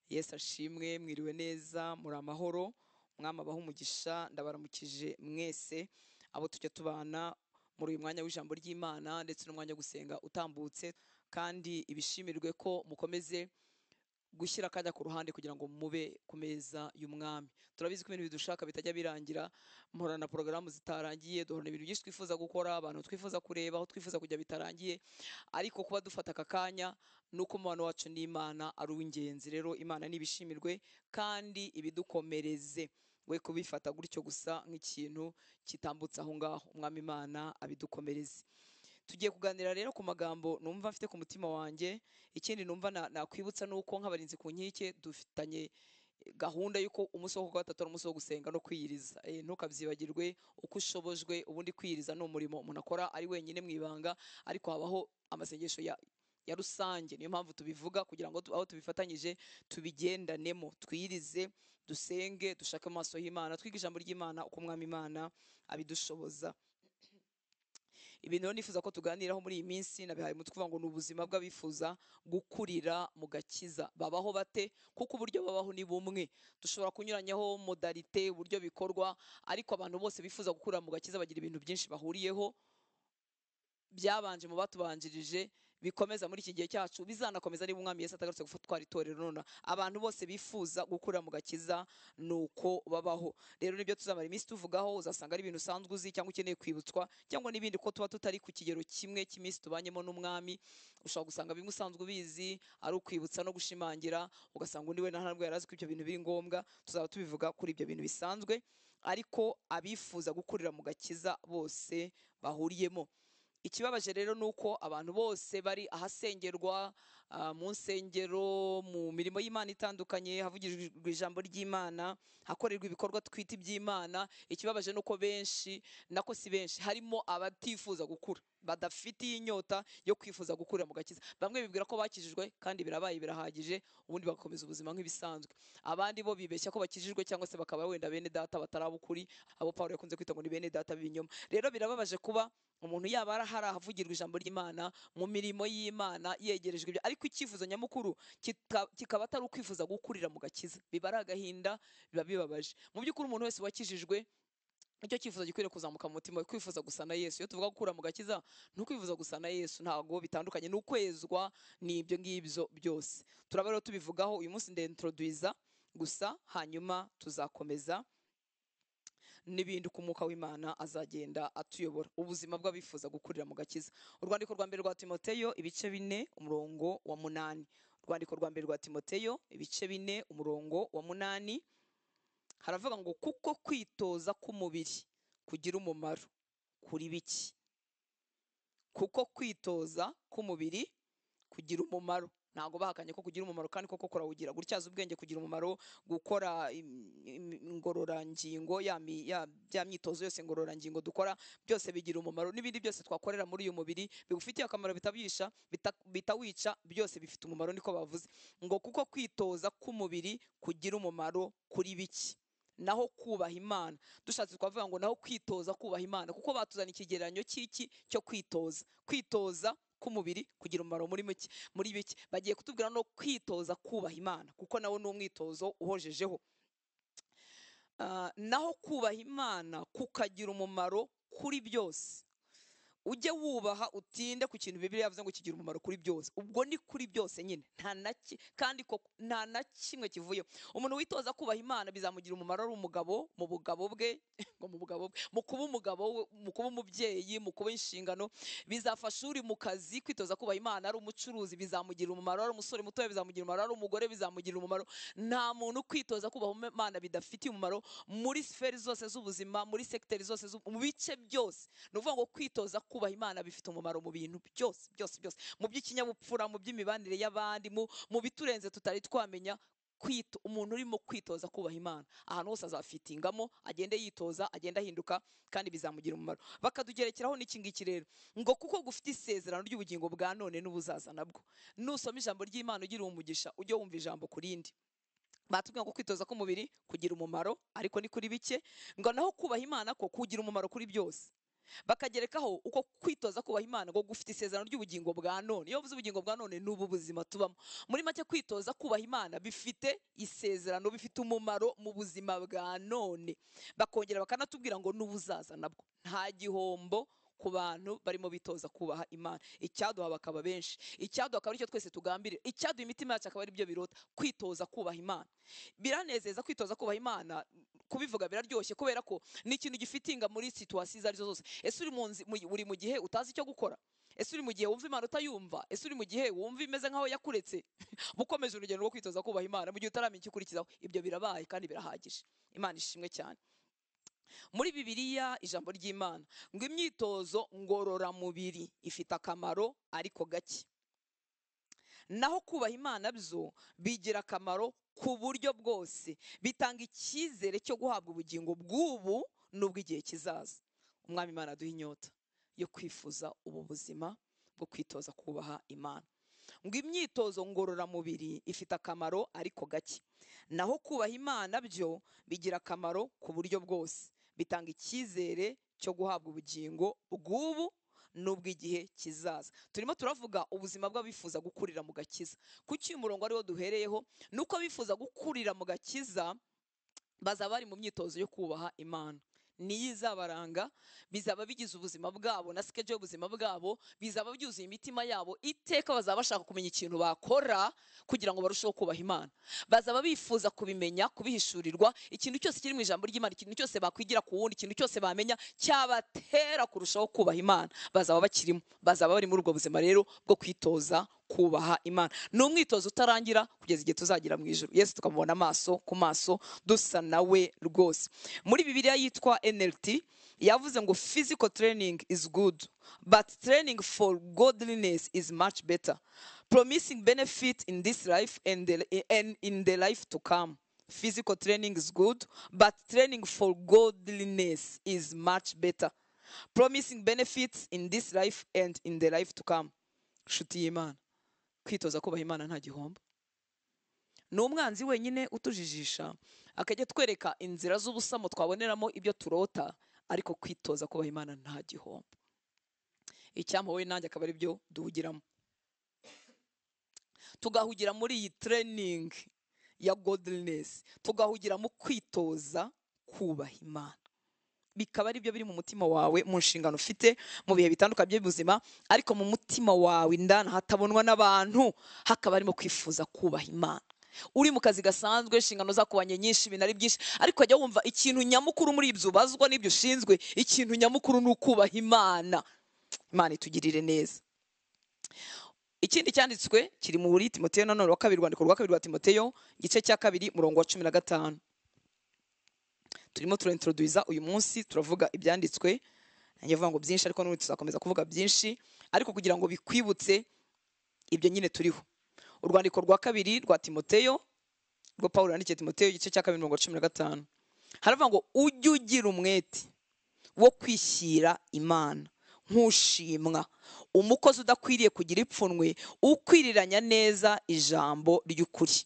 Yesu ashimwe, mwiriwe neza, muri amahoro, mwami abaha umugisha, ndabaramukije mwese, abo tujya tubana muri uyu mwanya w'ijambo ry'Imana ndetse n'umwanya wo gusenga utambutse, kandi ibishimirwe ko mukomeze gushyira akanya ku ruhande kugira ngo mube ku meza y'umwami. Turabizi ko ibintu bidushaka bitajya birangira, mporana porogaramu zitarangiye, duhorana ibintu byinshi twifuza gukora, abantu twifuza kureba, aho twifuza kujya bitarangiye, ariko kuba dufata aka kanya nuko umubano wacu n'Imana ari uw'ingenzi. Rero Imana nibishimirwe kandi ibidukomereze, we kubifata gutyo gusa nk'ikintu kitambutse aho ngaho. Umwami Imana abidukomereze. Tugiye kuganira rero ku magambo numva mfite ku mutima wanjye. Ikindi numva nakwibutsa nuko nk'abarinzi ku nkike dufitanye gahunda y'uko umunsi wo gatatu ari umunsi wo gusenga no kwiyiriza. Ntukabyibagirwe, uko ushobojwe. Ubundi kwiyiriza ni umurimo umuntu akora ari wenyine mu ibanga, ariko habaho amasengesho ya rusange. Niyo mpamvu tubivuga kugira ngo aho tubifatanyije tubigendanemo, twiyirize, dusenge, dushake amaso y'Imana, twige ijambo ry'Imana uko umwami Imana abidushoboza. Ibintu rero nifuza ko tuganiraho muri iyi minsi nabihaye umutwe uvuga ngo ni ubuzima bw'abifuza gukurira mu gakiza. Babaho bate? Kuko uburyo babaho ni bumwe. Dushobora kunyuranyaho modalite, uburyo bikorwa, ariko abantu bose bifuza gukurira mu gakiza bagira ibintu byinshi bahuriyeho, byabanje mu batubanjirije, bikomeza muri iki gihe cyacu, bizanakomeza niba umwami Yesu atagarutse gufatwara itorero. None abantu bose bifuza gukurira mu gakiza nuko babaho. Rero nibyo tuzamara iminsi tuvugaho. Uzasanga ari ibintu usanzwe uzi cyangwa ukeneye kwibutswa, cyangwa n'ibindi ko tuba tutari ku kigero kimwe cy'iminsi tubanyemo n'umwami. Ushobora gusanga bimwe usanzwe ubizi ari ukwibutsa no gushimangira, ugasanga undi we ntabwo yari azi ko ibyo bintu biri ngombwa. Tuzaba tubivuga kuri ibyo bintu bisanzwe, ariko abifuza gukurira mu gakiza bose bahuriyemo. Ikibabaje rero nuko abantu bose bari ahasengerwa, mu nsengero, mu mirimo y'Imana itandukanye, havugijwe ijambo ry'Imana, hakorerwa ibikorwa twita iby'Imana. Ikibabaje nuko benshi, nako si benshi, harimo abatifuza gukura, badafitiye inyota yo kwifuza gukurira mu gakiza. Bamwe bibwira ko bakijijwe kandi birabaye birahagije, ubundi bagakomeza ubuzima nk'ibisanzwe. Abandi bo bibeshya ko bakijijwe cyangwa se bakaba wenda bene data batarabukuri, abo Pawulo yakunze kwita ngo ni bene data b'ibinyoma. Rero birababaje kuba umuntu yaba hari ahavugirwa ijambo ry'Imana, mu mirimo y'Imana, yegerejwe ibyo, ariko icyifuzo nyamukuru kikaba atari ukwifuza gukurira mu gakiza. Biba ari agahinda, biba bibabaje. Mu by'ukuri umuntu wese wakijijwe, icyo cyifuzo gikwiriye kuzamuka mu mutima we, kwifuza gusa na Yesu. Iyo tuvuga gukura mu gakiza, ntukwifuza gusa na Yesu, ntago bitandukanye, n'ukwezwa n'ibyo ngibyo byose. Turaba rero tubivugaho uyu munsi. Ndintroduiza gusa, hanyuma tuzakomeza n'ibindi ku mwuka w'Imana azagenda atuyobora. Ubuzima bw'abifuza gukurira mu gakiza. Urwandiko rwa mbere rwa Timoteyo ibice 4 umurongo wa 8. Urwandiko rwa mbere rwa Timoteyo ibice 4 umurongo wa 8 haravuga ngo kuko kwitoza k'umubiri kugira umumaro kuri biki. Kuko kwitoza k'umubiri kugira umumaro. Ntago bahakanye ko kugira umumaro, kandi koko kurawugira. Gutyaza ubwenge kugira umumaro, gukora ingororangingo, ya myitozo yose ngororangingo dukora, byose bigira umumaro. N'ibindi byose twakorera muri uyu mubiri bigufitiye akamaro, bitawica, byose bifite umumaro. Niko bavuze ngo kuko kwitoza k'umubiri kugira umumaro kuri biki. Naho kubaha Imana, dushatse twavuga ngo naho kwitoza kubaha Imana, kuko batuzana ikigereranyo cy'iki cyo kwitoza k'umubiri kugira umumaro muri biki. Bagiye kutubwira no kwitoza kubaha Imana, kuko nawo ni umwitozo uhojejeho. Naho kubaha Imana kukagira umumaro kuri byose. Ujye wubaha, utinde ku kintu Bibiliya yavuze ngo kigira umumaro kuri byose. Ubwo ni kuri byose nyine, kandi nta na kimwe kivuyeho. Umuntu witoza kubaha Imana bizamugira umumaro ari umugabo, mu bugabo bwe, mu kuba umugabo, mu kuba umubyeyi, mu kuba inshingano. Bizafasha uri mu kazi kwitoza kubaha Imana, ari umucuruzi bizamugira umumaro, ari umusore mutoya bizamugira umumaro, ari umugore bizamugira umumaro. Nta muntu kwitoza kubaha Imana bidafitiye umumaro muri sferi zose z'ubuzima, muri sekiteri zose, mu bice byose. Ni ukuvuga ngo kwitoza kubaha Imana bifite umumaro mu bintu byose, mu by'ikinyabupfura, mu by'imibanire y'abandi, mu biturenze tutari twamenya. Umuntu urimo kwitoza kubaha Imana, ahantu hose azafitingamo, agende yitoza, agenda ahinduka, kandi bizamugira umumaro. Bakadugerekeraho n'iki ngiki rero ngo kuko gufite isezerano ry'ubugingo bwa none n'ubuzaza nabwo. Nusoma ijambo ry'Imana ugira umugisha, ujye wumva ijambo kurindi. Batubwira ngo kwitoza k'umubiri kugira umumaro, ariko ni kuri bike. Ngo naho kubaha Imana ko kugira umumaro kuri byose. bakagerekaho uko kwitoza kubaha Imana ngo gufite isezerano ry'ubugingo bwa none. Iyo uvuze ubugingo bwa none ni ubu buzima tubamo. Muri make kwitoza kubaha Imana bifite isezerano, bifite umumaro mu buzima bwa none. Bakongera bakanatubwira ngo n'ubuzaza nabwo nta gihombo ku bantu barimo bitoza kubaha Imana. Icyaduha bakaba benshi, icyaduha akaba aricyo twese tugambirira, icyaduha imitima yacu akaba ari byo birota, kwitoza kubaha Imana. Biranezeza kwitoza kubaha Imana, kubivuga biraryoshye kubera ko ni ikintu gifitinga muri situasiyo izo arizo zose. Ese uri mu gihe utazi icyo gukora? Ese uri mu gihe wumva Imana utayumva? Ese uri mu gihe wumva imeze nkaho yakuretse? Bukomeje urugendo rwo kwitoza kubaha Imana mu gihe utaramenya icyo ukurikizaho. Ibyo birabaye kandi birahagije. Imana ishimwe cyane. Muri Bibiliya ijambo ry'Imana ngo imyitozo ngororamubiri ifite akamaro ariko gake, naho kubaha Imana byo bigira akamaro ku buryo bwose, bitanga icyizere cyo guhabwa ubugingo bw'ubu n'ubw'igihe kizaza. Umwami Imana aduha inyota yo kwifuza ubu buzima bwo kwitoza kubaha Imana. Ngo imyitozo ngororamubiri ifite akamaro ariko gake, naho kubaha Imana byo bigira akamaro ku buryo bwose, bitanga icyizere cyo guhabwa ubugingo bw'ubu n'ubw'igihe kizaza. Turimo turavuga ubuzima bw'abifuza gukurira mu gakiza. Kuki uyu murongo ariwo duhereyeho? Nuko bifuza gukurira mu gakiza bazaba bari mu myitozo yo kubaha Imana. Niyo izabaranga, bizaba bigize ubuzima bwabo na skeje y'ubuzima bwabo, bizaba byuzuye imitima yabo. Iteka bazaba bashaka kumenya ikintu bakora kugira ngo barusheho kubaha Imana. Bazaba bifuza kubimenya, kubihishurirwa. Ikintu cyose kiri mu ijambo ry'Imana, ikintu cyose bakwigira ku wundi, ikintu cyose bamenya cyabatera kurushaho kubaha Imana, bazaba bakirimo. Bazaba bari muri ubwo buzima rero bwo kwitoza kubaha Imana. Ni umwitozo utarangira kugeza igihe tuzagira mu ijuru, Yesu tukamubona amaso ku maso, dusa nawe rwose. Muri Bibiliya yitwa NLT yavuze ngo physical training is good, but training for godliness is much better, promising benefit in this life and in the life to come. Physical training is good, but training for godliness is much better, promising benefits in this life and in the life to come. Nshuti y'Imana, kwitoza kubaha Imana nta gihombo. Ni umwanzi wenyine utujijisha akajya twereka inzira z'ubusamo twaboneramo ibyo turota, ariko kwitoza kubaha Imana nta gihombo. Icyampa wowe nanjye akaba ari byo duhugiramo, tugahugira muri iyi training ya godliness, tugahugira mu kwitoza kubaha Imana. Bikaba ari byo biri mu mutima wawe, mu nshingano ufite mu bihe bitandukanye by'ubuzima, ariko mu mutima wawe indana hatabonwa n'abantu hakaba harimo kwifuza kubaha Imana. Uri mu kazi gasanzwe, inshingano zakubanye nyinshi, ibintu ari byinshi, ariko ajya wumva ikintu nyamukuru muri ibyo ubazwa n'ibyo ushinzwe, ikintu nyamukuru ni ukubaha Imana. Imana itugirire neza. Ikindi cyanditswe kiri muri Timoteyo nanone wa kabiri, rwandiko rwa kabiri rwa Timoteyo igice cya 2 murongo wa 15. Turimo turintroduza uyu munsi, turavuga ibyanditswe, nanjye vuga ngo byinshi ariko n'ubu tuzakomeza kuvuga byinshi, ariko kugira ngo bikwibutse ibyo nyine turiho. Urwandiko rwa kabiri rwa Timoteyo, rwo Paulo yandikiye Timoteyo igice cya 2 murongo wa 15, haravuga ngo ujye ugira umwete wo kwishyira Imana nk'ushimwa, umukozi udakwiriye kugira ipfunwe, ukwiriranya neza ijambo ry'ukuri.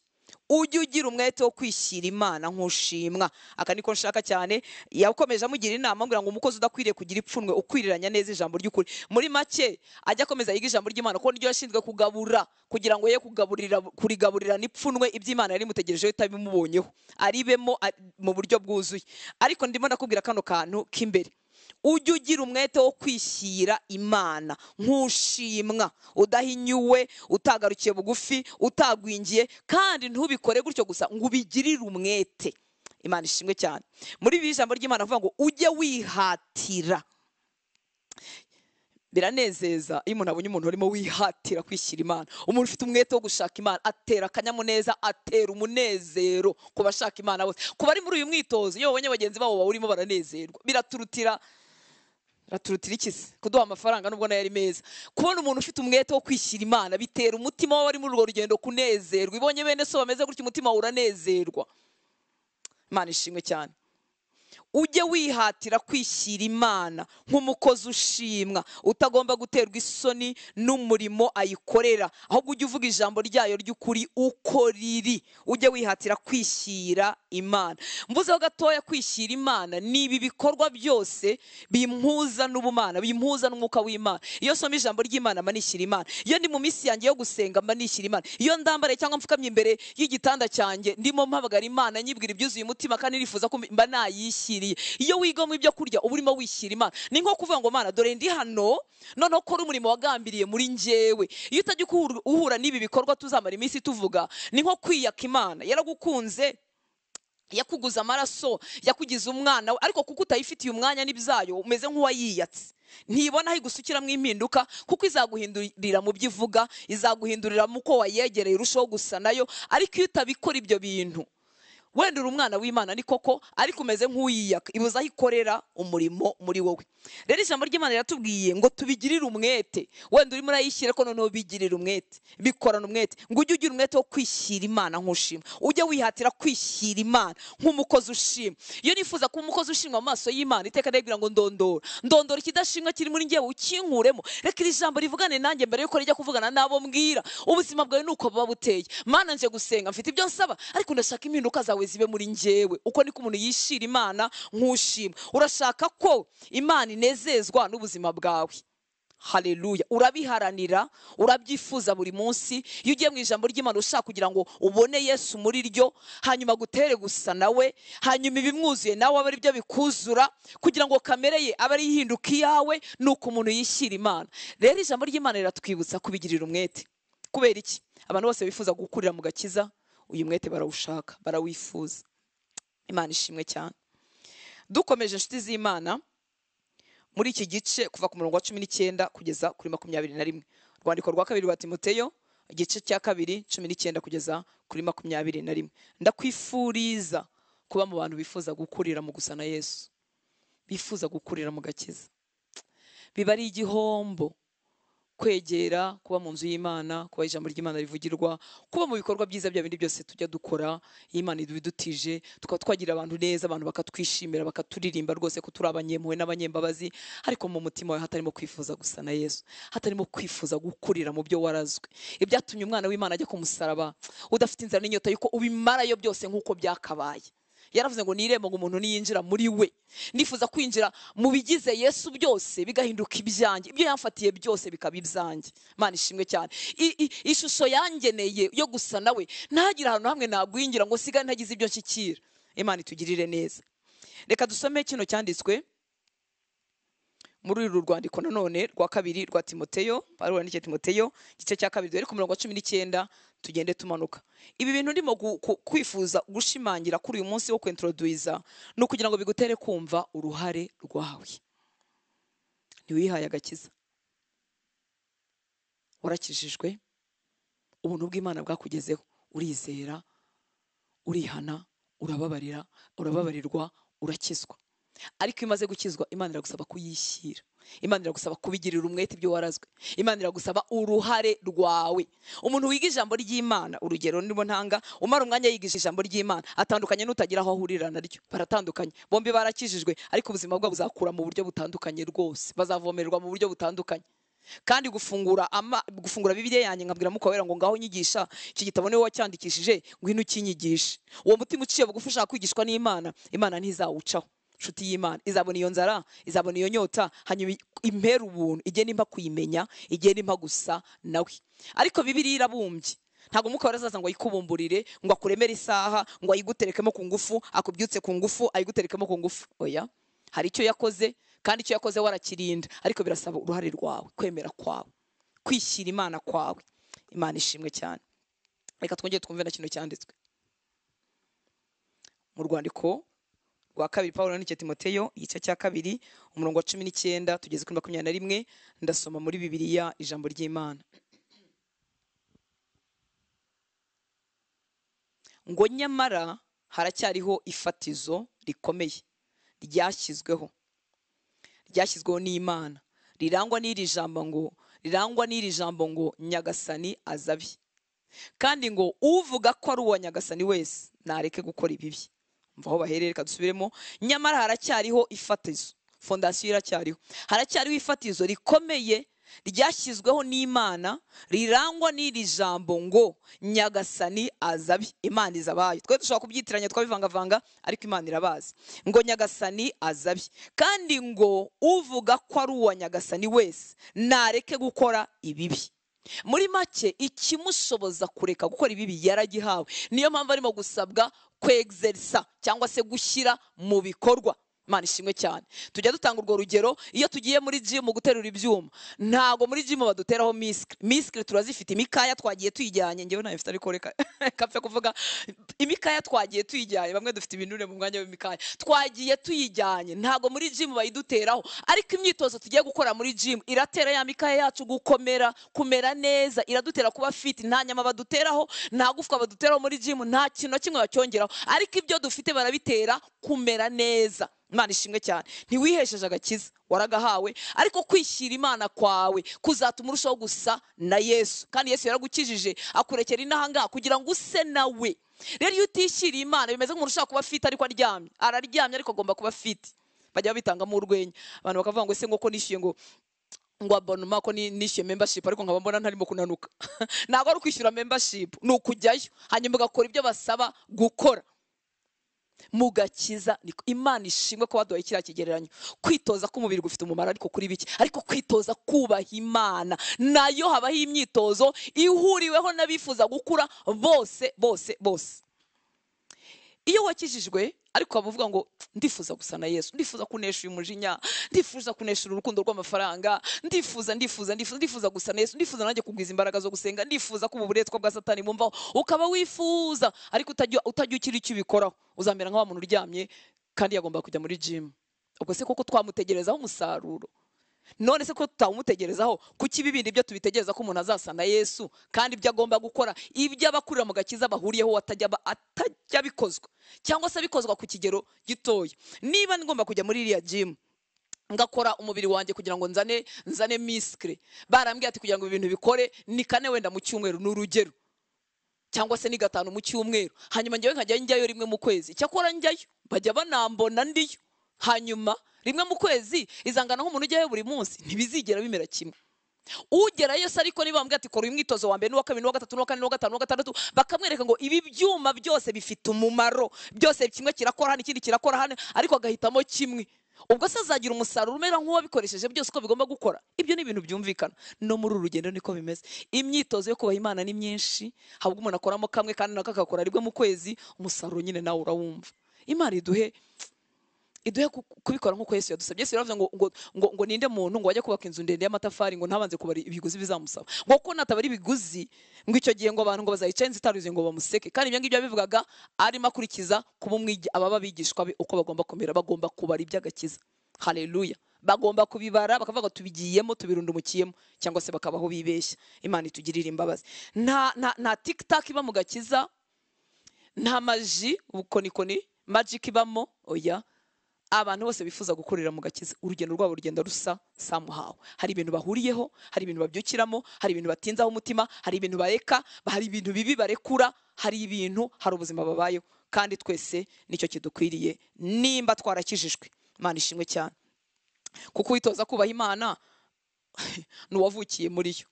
Ujye ugira umwete wo kwishyira Imana nk'ushimwa. Aka niko nshaka cyane. Yakomeje amugira inama ambwira ngo umukozi udakwiriye kugira ipfunwe, ukwiriranya neza ijambo ry'ukuri. Muri make ajya akomeza yiga ijambo ry'Imana ko niryo yashinzwe kugabura, kugira ngo ye kurigaburira n'ipfunwe iby'Imana yari mutegerejeho itabimubonyeho, aribemo mu buryo bwuzuye. Ariko ndimo ndakubwira kano kantu k'imbere, ujye ugira umwete wo kwishyira Imana nk'ushimwa, udahinyuwe, utagarukiye bugufi, utagwingiye, kandi ntubikore gutyo gusa ngo ubigirire umwete. Imana ishimwe cyane. Muri ibi ijambo ry'Imana avuga ngo ujye wihatira. Biranezeza iyo umuntu abonye umuntu urimo wihatira kwishyira Imana. Umuntu ufite umwete wo gushaka Imana atera akanyamuneza, atera umunezero ku bashaka Imana bose. Kuba ari muri uyu mwitozo, iyo babonye bagenzi babo bawurimo baranezerwa, biraturutira ikisi kuduha amafaranga nubwo nayo ari meza. Kubona umuntu ufite umwete wo kwishyira Imana bitera umutima wawe ari muri urwo rugendo kunezerwa. Ibonye bene so bameze gutyo umutima uranezerwa. Imana ishimwe cyane. ujye wihatira kwishyira Imana nk'umukozi ushimwa, utagomba guterwa isoni n'umurimo ayikorera, ahubwo ujye uvuga ijambo ryayo ry'ukuri uko riri. Ujye wihatira kwishyira Imana. Mvuzeho gatoya kwishyira Imana, ni ibi bikorwa byose bimpuza n'ubumana, bimpuza n'umwuka w'Imana. Iyo soma ijambo ry'Imana mba nishyira Imana, iyo ndi mu minsi yanjye yo gusenga mba nishyira Imana, iyo ndambare cyangwa mfukamye imbere y'igitanda cyanjye ndimo mpabagara Imana nyibwira ibyuzuye umutima kandi nifuza ko mba nayishyiriye. Iyo wiga mu ibyo kurya uba urimo wishyira Imana. Ni nko kuvuga ngo Mana dore ndi hano noneho kora umurimo wagambiriye muri njyewe. Iyo utajya uhura n'ibi bikorwa tuzamara iminsi tuvuga, ni nko kwiyaka Imana. Yaragukunze, yakuguza amaraso, yakugize umwana we, ariko kuko utayifitiye umwanya n'ibyayo umeze nk'uwayiyatse. Ntibona aho igusukiramo impinduka, kuko izaguhindurira mu byo ivuga, izaguhindurira mu ko wayegereye urushaho gusa nayo. Ariko iyo utabikora ibyo bintu, wenda uri umwana w'Imana ni koko, ariko umeze nk'uyiyaka, ibuza aho ikorera umurimo muri wowe. Rero ijambo ry'Imana riratubwiye ngo tubigirire umwete. Wenda urimo urayishyira ko noneho bigirire umwete, bikorana umwete, ngo ujye ugira umwete wo kwishyira Imana nk'ushima. Ujye wihatira kwishyira Imana nk'umukozi ushima. Iyo nifuza kuba umukozi ushimwa mu maso y'Imana, iteka ndabwira ngo ndondora ikidashimwa kiri muri njyewe ukinkuremo. Reka iri jambo rivugane nanjye mbere yuko rijya kuvugana n'abo mbwira. Ubuzima bwawe nuko buba buteye. Mana nje gusenga, mfite ibyo nsaba, ariko ndashaka impinduka zawe zibe muri njyewe. Uko niko umuntu yishira Imana nk'ushima. Urashaka ko Imana inezezwa n'ubuzima bwawe. Haleluya. Urabiharanira, urabyifuza buri munsi. Iyo ugiye mu ijambo ry'Imana ushaka kugira ngo ubone Yesu muri ryo, hanyuma gutere gusa nawe, hanyuma ibimwuzuye nawe abe ari byo bikuzura, kugira ngo kamere ye abe ari ihinduka iyawe, nuko umuntu yishyira Imana. Rero ijambo ry'Imana riratwibutsa kubigirira umwete. Kubera iki? Abantu bose bifuza gukurira mu gakiza, uyu mwete barawushaka, barawifuza. Imana ishimwe cyane. Dukomeje inshuti z'Imana, muri iki gice kuva ku murongo wa 19 kugeza kuri 21, urwandiko rwa kabiri rwa Timoteyo, igice cya kabiri 19 kugeza kuri 21. Ndakwifuriza kuba mu bantu bifuza gukurira mu gusa na Yesu, bifuza gukurira mu gakiza. Biba ari igihombo kwegera kuba mu nzu y'Imana, kuba ijambo ry'Imana rivugirwa, kuba mu bikorwa byiza bya bindi byose tujya dukora, Imana idutije, tukaba twagira abantu neza, abantu bakatwishimira, bakaturirimba rwose ko turi abanyempuhwe n'abanyembabazi, ariko mu mutima wawe hatarimo kwifuza gusa na Yesu, hatarimo kwifuza gukurira mu byo warazwe. Ibyatumye umwana w'Imana ajya ku musaraba, udafite inzara n'inyota yuko ubimarayo byose nk'uko byakabaye. Yaravuze ngo nirembo ngo umuntu niyinjira muri we. Nifuza kwinjira mu bigize Yesu byose bigahinduka ibyanjye, ibyo yamfatiye byose bikaba ibyanjye. Imana ishimwe cyane. Ishusho yangeneye yo gusa nawe, ntagira ahantu hamwe nagwingira ngo sigane ntagize ibyo nshyikira. Imana itugirire neza. Reka dusome kino cyanditswe muri uru rwandiko nanone rwa kabiri rwa Timoteyo, Pawulo yandikiye Timoteyo, igice cya kabiri dore ku murongo wa 19 tugende tumanuka. Ibi bintu ndimo kwifuza gushimangira kuri uyu munsi wo kwintroduiza, no kugira ngo bigutere kumva uruhare rwawe. Ntiwihaye agakiza, urakijijwe, ubuntu bw'Imana bwakugezeho, urizera, urihana, urababarirwa, urakizwa. Ariko imaze gukizwa, Imana iragusaba kuyishyira. Imana iragusaba kubigirira umwete ibyo warazwe. Imana iragusaba uruhare rwawe. Umuntu wiga ijambo ry'Imana, urugero ndimo ntanga, umara umwanya yigisha ijambo ry'Imana, atandukanye n'utagira aho ahurira naryo. Baratandukanye. Bombi barakijijwe, ariko ubuzima bwabo buzakura mu buryo butandukanye rwose. Bazavomererwa mu buryo butandukanye. Kandi gufungura Bibiliya yanjye nkabwira mukawera ngo ngaho nyigisha iki gitabo niwe wacyandikishije, ngwino ukinyigishe. Uwo mutima uciye bugufi ushaka kwigishwa n'Imana, Imana ntizawucaho. Nshuti y'Imana izabona iyo nzara, izabona iyo nyota, hanyuma impera ubuntu, igenda impa kuyimenya, igenda impa gusa nawe. Ariko Bibiliya irabumbye. Ntago umwuka warazaza ngo ayikubumburire, ngo akuremere isaha, ngo ayiguterekemo ku ngufu, akubyutse ku ngufu, ayiguterekemo ku ngufu. Oya, hari icyo yakoze, kandi icyo yakoze warakirinda, ariko birasaba uruhare rwawe, kwemera kwawe, kwishyira Imana kwawe. Imana ishimwe cyane. Reka twongere twumve na kino cyanditswe mu rwandiko rwa kabiri Pawulo yandikiye Timoteyo, igice cya kabiri umurongo wa 19 tugeze kuri 21. Ndasoma muri Bibiliya ijambo ry'Imana. Ngo nyamara haracyariho ifatizo rikomeye ryashyizweho n'Imana, rirangwa n'iri jambo ngo Nyagasani azabi. Kandi ngo uvuga ko ari uwa Nyagasani wese nareke gukora ibibi. mva aho bahereye, reka dusubiremo. Nyamara haracyariho ifatizo, fondasiyo iracyariho, haracyariho ifatizo rikomeye ryashyizweho n'Imana, rirangwa n'iri jambo ngo Nyagasani azabi. Imana izabayo, twe dushobora kubyitiranya twabivangavanga, ariko Imana irabazi. Ngo Nyagasani azabi, kandi ngo uvuga ko ari uwa Nyagasani wese nareke gukora ibibi. Muri make, ikimushoboza kureka gukora ibibi yaragihawe. Niyo mpamvu arimo gusabwa kwexersa cyangwa se gushyira mu bikorwa. Imana ishimwe cyane. Tujya dutanga urwo rugero iyo tugiye muri gym guterura ibyuma. Ntago muri gym baduteraho miskle. Miskle turazifite, imikaya twagiye tuyijyanye. Ngewe nayo mfite ariko reka kapfe kuvuga imikaya twagiye tuyijyanye. Bamwe dufite ibinure mu mwanya w'imikaya. Twagiye tuyijyanye. Ntago muri gym bayiduteraho. Ariko imyitozo tugiye gukora muri gym iratera ya mikaya yacu gukomera, kumera neza, iradutera kuba fit. Nta nyama baduteraho, nta gufwa baduteraho muri gym, nta kintu kimwe bacyongeraho. Ariko ibyo dufite barabitera kumera neza. Imana ishimwe cyane. Ntiwihesheje agakiza, waragahawe, ariko kwishyira Imana kwawe kuzatuma urushaho gusa na Yesu. Kandi Yesu yaragukijije akurekera inahangaha kugira ngo use nawe. Rero iyo utishyiriye Imana bimeze nk'umuntu ushaka kuba fit ariko aryamye. Araryamye ariko agomba kuba fit. Bajya babitangamo urwenya. Abantu bakavuga ngo ese ngoko nishyuye ngo abonnement ko nishyuye membership ariko nkaba mbona ntarimo kunanuka. Ntabwo ari ukwishyura membership, ni ukujyayo hanyuma ugakora ibyo basaba gukora. Mugakiza Imana ishimwe ko waduhaye kiriya kigereranyo. Kwitoza k'umubiri gufite umumaro ariko kuri bike, ariko kwitoza kubaha Imana nayo habaho imyitozo ihuriweho n'abifuza gukura bose bose bose. Iyo wakijijwe ariko bavuga ngo ndifuza gusa na Yesu, ndifuza kunesha uyu mujinya, ndifuza kunesha urukundo rw'amafaranga, ndifuza gusa na Yesu, ndifuza nanjye kugwiza imbaraga zo gusenga, ndifuza ko uburetwa bwa Satani mumvaho, ukaba wifuza ariko utajya ukiri icyo ubikoraho, uzamera nka wa muntu uryamye kandi yagomba kujya muri gym. Ubwo se koko twamutegerezaho umusaruro? None se ko tutawumutegerezaho, kuki ibibindi byo tubitegereza ko umuntu azasa na Yesu kandi ibyo agomba gukora ibyo abakurira mu gakiza bahuriyeho atajya bikozwa cyangwa se bikozwa ku kigero gitoya? Niba ngomba kujya muri iriya gym ngakora umubiri wanjye kugira ngo nzane miskle, barambwiye ati kugira ngo ibintu bikore ni 4 wenda mu cyumweru n'urugero, cyangwa se ni 5 mu cyumweru, hanyuma njyewe nkajya njyayo rimwe mu kwezi. Cyakora njyayo bajya banambona ndiyo, hanyuma rimwe mu kwezi izangana nk'umuntu ujyayo buri munsi, ntibizigera bimera kimwe. Ugerayo se ariko niba bambwiye ati kora umwitozo wa mbere n'uwa kabiri n'uwa gatatu n'uwa kane n'uwa gatanu n'uwa gatandatu, bakamwereka ngo ibi byuma byose bifite umumaro, byose kimwe kirakora hano ikindi kirakora hano, ariko agahitamo kimwe, ubwo se azagira umusaruro umera nk'uwabikoresheje byose uko bigomba gukora? Ibyo ni ibintu byumvikana. No muri uru rugendo niko bimeze. Imyitozo yo kubaha Imana ni myinshi, habwo umuntu akoramo kamwe kandi nako akakora rimwe mu kwezi, umusaruro nyine nawe urawumva. Imana iduhe kubikora nk'uko Yesu yadusabye. Yesu yaravuze ngo ninde muntu ngo wajya kubaka inzu ndende y'amatafari ngo ntabanze kubara ibiguzi bizamusaba, ngo ko natabari ibiguzi ngo icyo gihe ngo abantu ngo bazayicenze itaruze ngo bamuseke. Kandi ibyo ngibyo bivugaga arimo akurikiza kuba ababa bigishwa be uko bagomba kumera, bagomba kubara iby'agakiza. Haleluya. Bagomba kubibara bakavuga tubigiyemo tubirundumukiyemo, cyangwa se bakabaho bibeshya. Imana itugirira imbabazi. Nta tiktak iba mu gakiza, nta maji ubukonikoni magic ibamo, oya. Abantu bose bifuza gukorera mu gakiza, urugendo rwabo rugenda rusa samuhawe. Hari ibintu bahuriyeho, hari ibintu babyukiramo, hari ibintu batinzaho umutima, hari ibintu bareka, hari ibintu bibi barekura, hari ubuzima babayeho. Kandi twese nicyo kidukwiriye nimba twarakijijwe. Imana ishimwe cyane. Kuko witoza kubaha Imana n'uwavukiye muri yo.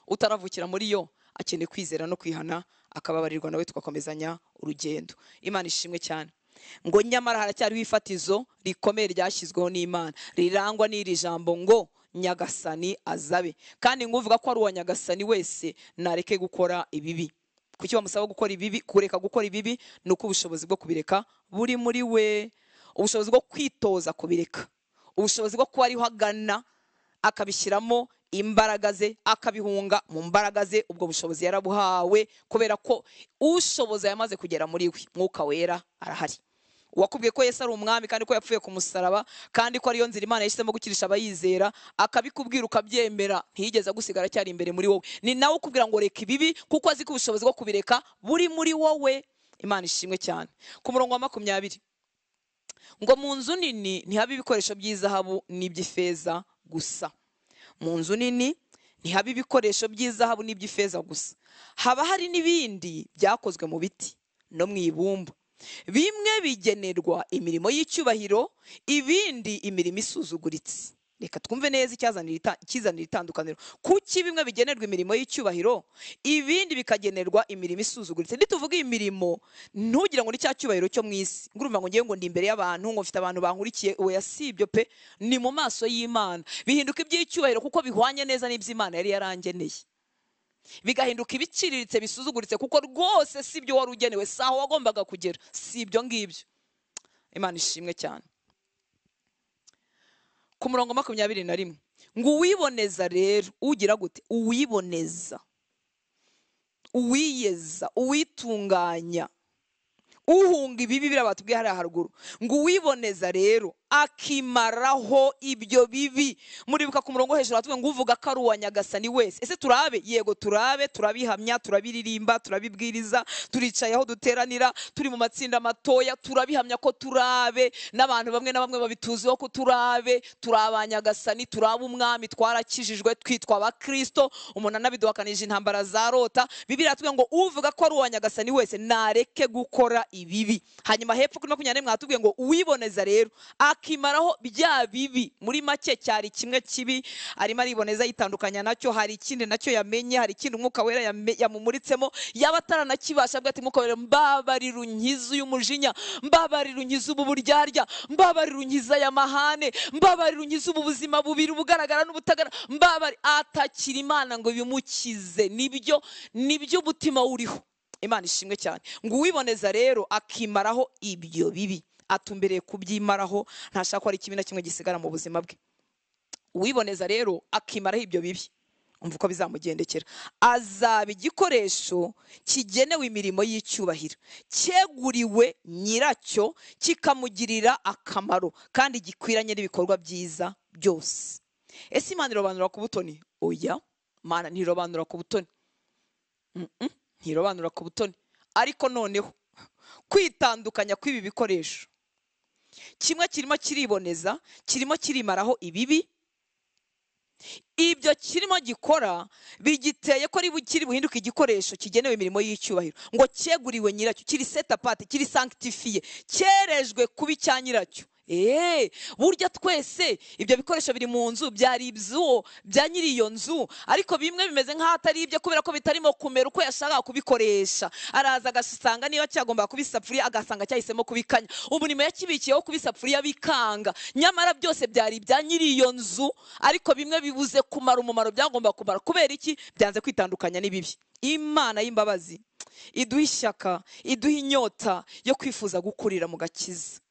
Utaravukira muri yo akeneye kwizera no kwihana, akababarirwa nawe tugakomezanya urugendo. Imana ishimwe cyane. Ngo nyamara haracyariho ifatizo rikomeye ryashyizweho n'Imana, rirangwa n'iri jambo ngo Nyagasani azabe, kandi nguvuga ko ari uwa Nyagasani wese nareke gukora ibibi. Kuki bamusaba gukora ibibi, kureka gukora ibibi? Nuko ubushobozi bwo kubireka buri muri we, ubushobozi bwo kwitoza kubireka, ubushobozi bwo kuba ariho agana akabishyiramo imbaraga ze, akabihunga mu mbaraga ze. Ubwo bushobozi yarabuhawe kubera ko ushoboza yamaze kugera muri we, Mwuka Wera arahari. Uwakubwiye ko Yesu ari umwami kandi ko yapfuye ku musaraba kandi ko ariyo nzira Imana yahisemo gukirisha abayizera, akabikubwira ukabyemera, ntiyigeze gusigara cyari imbere muri wowe. Ni nawe ukubwira ngo reka ibibi kuko azi ko ubushobozi bwo kubireka buri muri wowe. Imana ishimwe cyane. Ku murongo wa 20 ngo mu nzu nini ntihaba ibikoresho by'izahabu n'iby'ifeza gusa. Mu nzu nini ntihaba ibikoresho by'izahabu n'iby'ifeza gusa, haba hari n'ibindi byakozwe mu biti no mu ibumba, bimwe bigenerwa imirimo y'icyubahiro, ibindi imirimo isuzuguritse. Reka twumve neza ikizanira itandukaniro. Kuki bimwe bigenerwa imirimo y'icyubahiro, ibindi bikagenerwa imirimo isuzuguritse? Nituvuga iyi mirimo, ntugire ngo ni cya cyubahiro cyo mu isi ngo urumva ngo ngiye ngo ndi imbere y'abantu ngo mfite abantu bankurikiye. Oya, si ibyo pe. Ni mu maso y'Imana bihinduka iby'icyubahiro kuko bihwanye neza n'iby'Imana yari yarangeneye, bigahinduka ibiciriritse bisuzuguritse kuko rwose si ibyo wari ugenewe, si aho wagombaga kugera, si ibyo ngibyo. Imana ishimwe cyane. Ku murongo 21 ngo uwiboneza rero ugira gute? Uwiboneza, uwiyeza, uwitunganya, uhunga ibibi birabatubwiye hariya haruguru. Ngo uwiboneza rero akimaraho ibyo bibi. Muribuka ku murongo hejuru atubwiye ngo uvuga ko ari uwa Nyagasani wese. Ese turabe? Yego turabe, turabihamya, turabiririmba, turabibwiriza, turicaye aho duteranira, turi mu matsinda matoya, turabihamya ko turabe, n'abantu bamwe na bamwe babituziho ko turabe, turaba Nyagasani, turaba umwami, twarakijijwe, twitwa abakristo. Umuntu anabiduhakanije intambara za rota. Bibiliya atubwiye ngo uvuga ko ari uwa Nyagasani wese nareke gukora ibibi. Hanyuma hepfo kuri 24 mwatubwiye ngo uwiboneza rero akimaraho bya bibi. Muri make cyari kimwe kibi arimo ariboneza yitandukanya nacyo. Hari ikindi nacyo yamenye, hari ikindi Umwuka Wera yamumuritsemo, yaba ataranakibasha bwati Umwuka Wera mbabarira unkiza uyu mujinya, mbabarira unkiza ubu buryarya, mbabarira unkiza aya mahane, mbabarira unkiza ubu buzima bubiri bugaragara n'ubutagara, mbabarira. Atakira Imana ngo bimukize. Nibyo umutima uriho. Imana ishimwe cyane. Ngo uwiboneza rero akimaraho ibyo bibi, atumbereye kubyimaraho, ntashaka ko ari kimwe na kimwe gisigara mu buzima bwe. Uwiboneza rero akimaraho ibyo bibi, umva uko bizamugendekera. Azaba igikoresho kigenewe imirimo y'icyubahiro, cyeguriwe nyiracyo, kikamugirira akamaro kandi gikwiranye n'ibikorwa byiza byose. Ese Imana irobanura ku butoni? Oya, Imana ntirobanura ku butoni. Ntirobanura ku butoni. Ariko noneho kwitandukanya kw'ibi bikoresho, kimwe kirimo kiriboneza, kirimo kirimaraho ibibi. Ibyo kirimo gikora bigiteye ko kiri buhinduka igikoresho kigenewe imirimo y'icyubahiro, ngo cyeguriwe nyiracyo, kiri set apart, kiri sanctifié, cyerejwe kuba icya nyiracyo. Burya twese ibyo bikoresho biri mu nzu, byari ibyo bya nyiri iyo nzu, ariko bimwe bimeze nk'aho atari ibyo kubera ko bitarimo kumera uko yashakaga kubikoresha. Araza agasanga niba cyagomba kuba isafuriya agasanga cyahisemo kubikanya, umurimo yakibikiyeho kuba isafuriya bikanga. Nyamara byose byari ibya nyiri iyo nzu, ariko bimwe bibuze kumara umumaro byagomba kumara. Kubera iki? Byanze kwitandukanya n'ibibi. Imana y'imbabazi iduha ishyaka, iduha inyota yo kwifuza gukurira mu gakiza.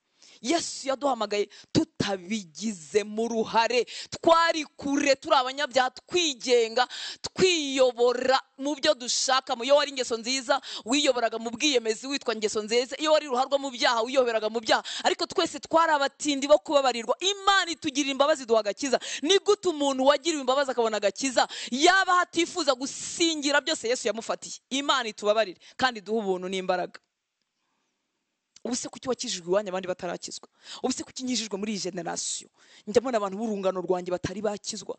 Yesu yaduhamagaye tutabigizemo uruhare, twari kure, turi abanyabyaha, twigenga, twiyobora mu byo dushaka. Iyo wari ingeso nziza wiyoboraga mu bwiyemezi witwa ingeso nziza, iyo wari ruharwa mu byaha wiyoboraga mu byaha. Ariko twese twari abatindi bo kubabarirwa. Imana itugirira imbabazi duha agakiza. Ni gute umuntu wagiriwe imbabazi akabona agakiza yaba hatifuza gusingira byose Yesu yamufatiye? Imana itubabarire kandi duha ubuntu n'imbaraga. Ubuse kuki wakijijwe iwanyu abandi batarakizwa? Ubuse kuki nkijijwe muri iyi generation njya mbona abantu b'urungano rwanjye batari bakizwa?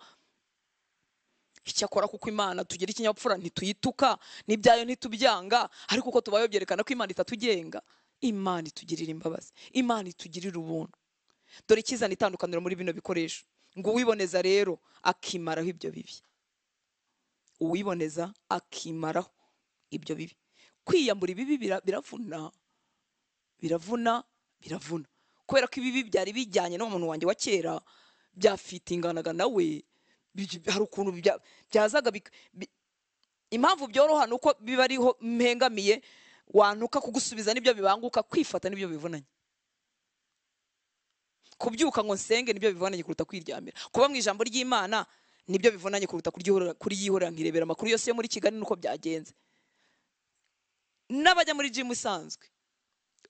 Icyakora kuko Imana tugira ikinyabupfura, ntituyituka, n'ibyayo ntitubyanga, ariko uko tubayo byerekana ko Imana itatugenga. Imana itugirira imbabazi, Imana itugirira ubuntu. Dore ikizana itandukaniro muri bino bikoresho. Ngo uwiboneza rero akimaraho ibyo bibi. Uwiboneza akimaraho ibyo bibi. Kwiyambura ibibi biravuna. Biravuna kubera ko ibibi byari bijyanye n'umuntu wanjye wa kera, byafitinganaga nawe. Hari ukuntu byazaga impamvu byoroha nuko biba ariho mpengamiye, wantuka kugusubiza nibyo bibanguka, kwifata nibyo bivunanye, kubyuka ngo nsenge nibyo bivunanye kuruta kwiryamira, kuba mu ijambo ry'Imana nibyo bivunanye kuruta kuryihorera nkirebera amakuru yose yo muri Kigali nuko byagenze. N'abajya muri gym isanzwe,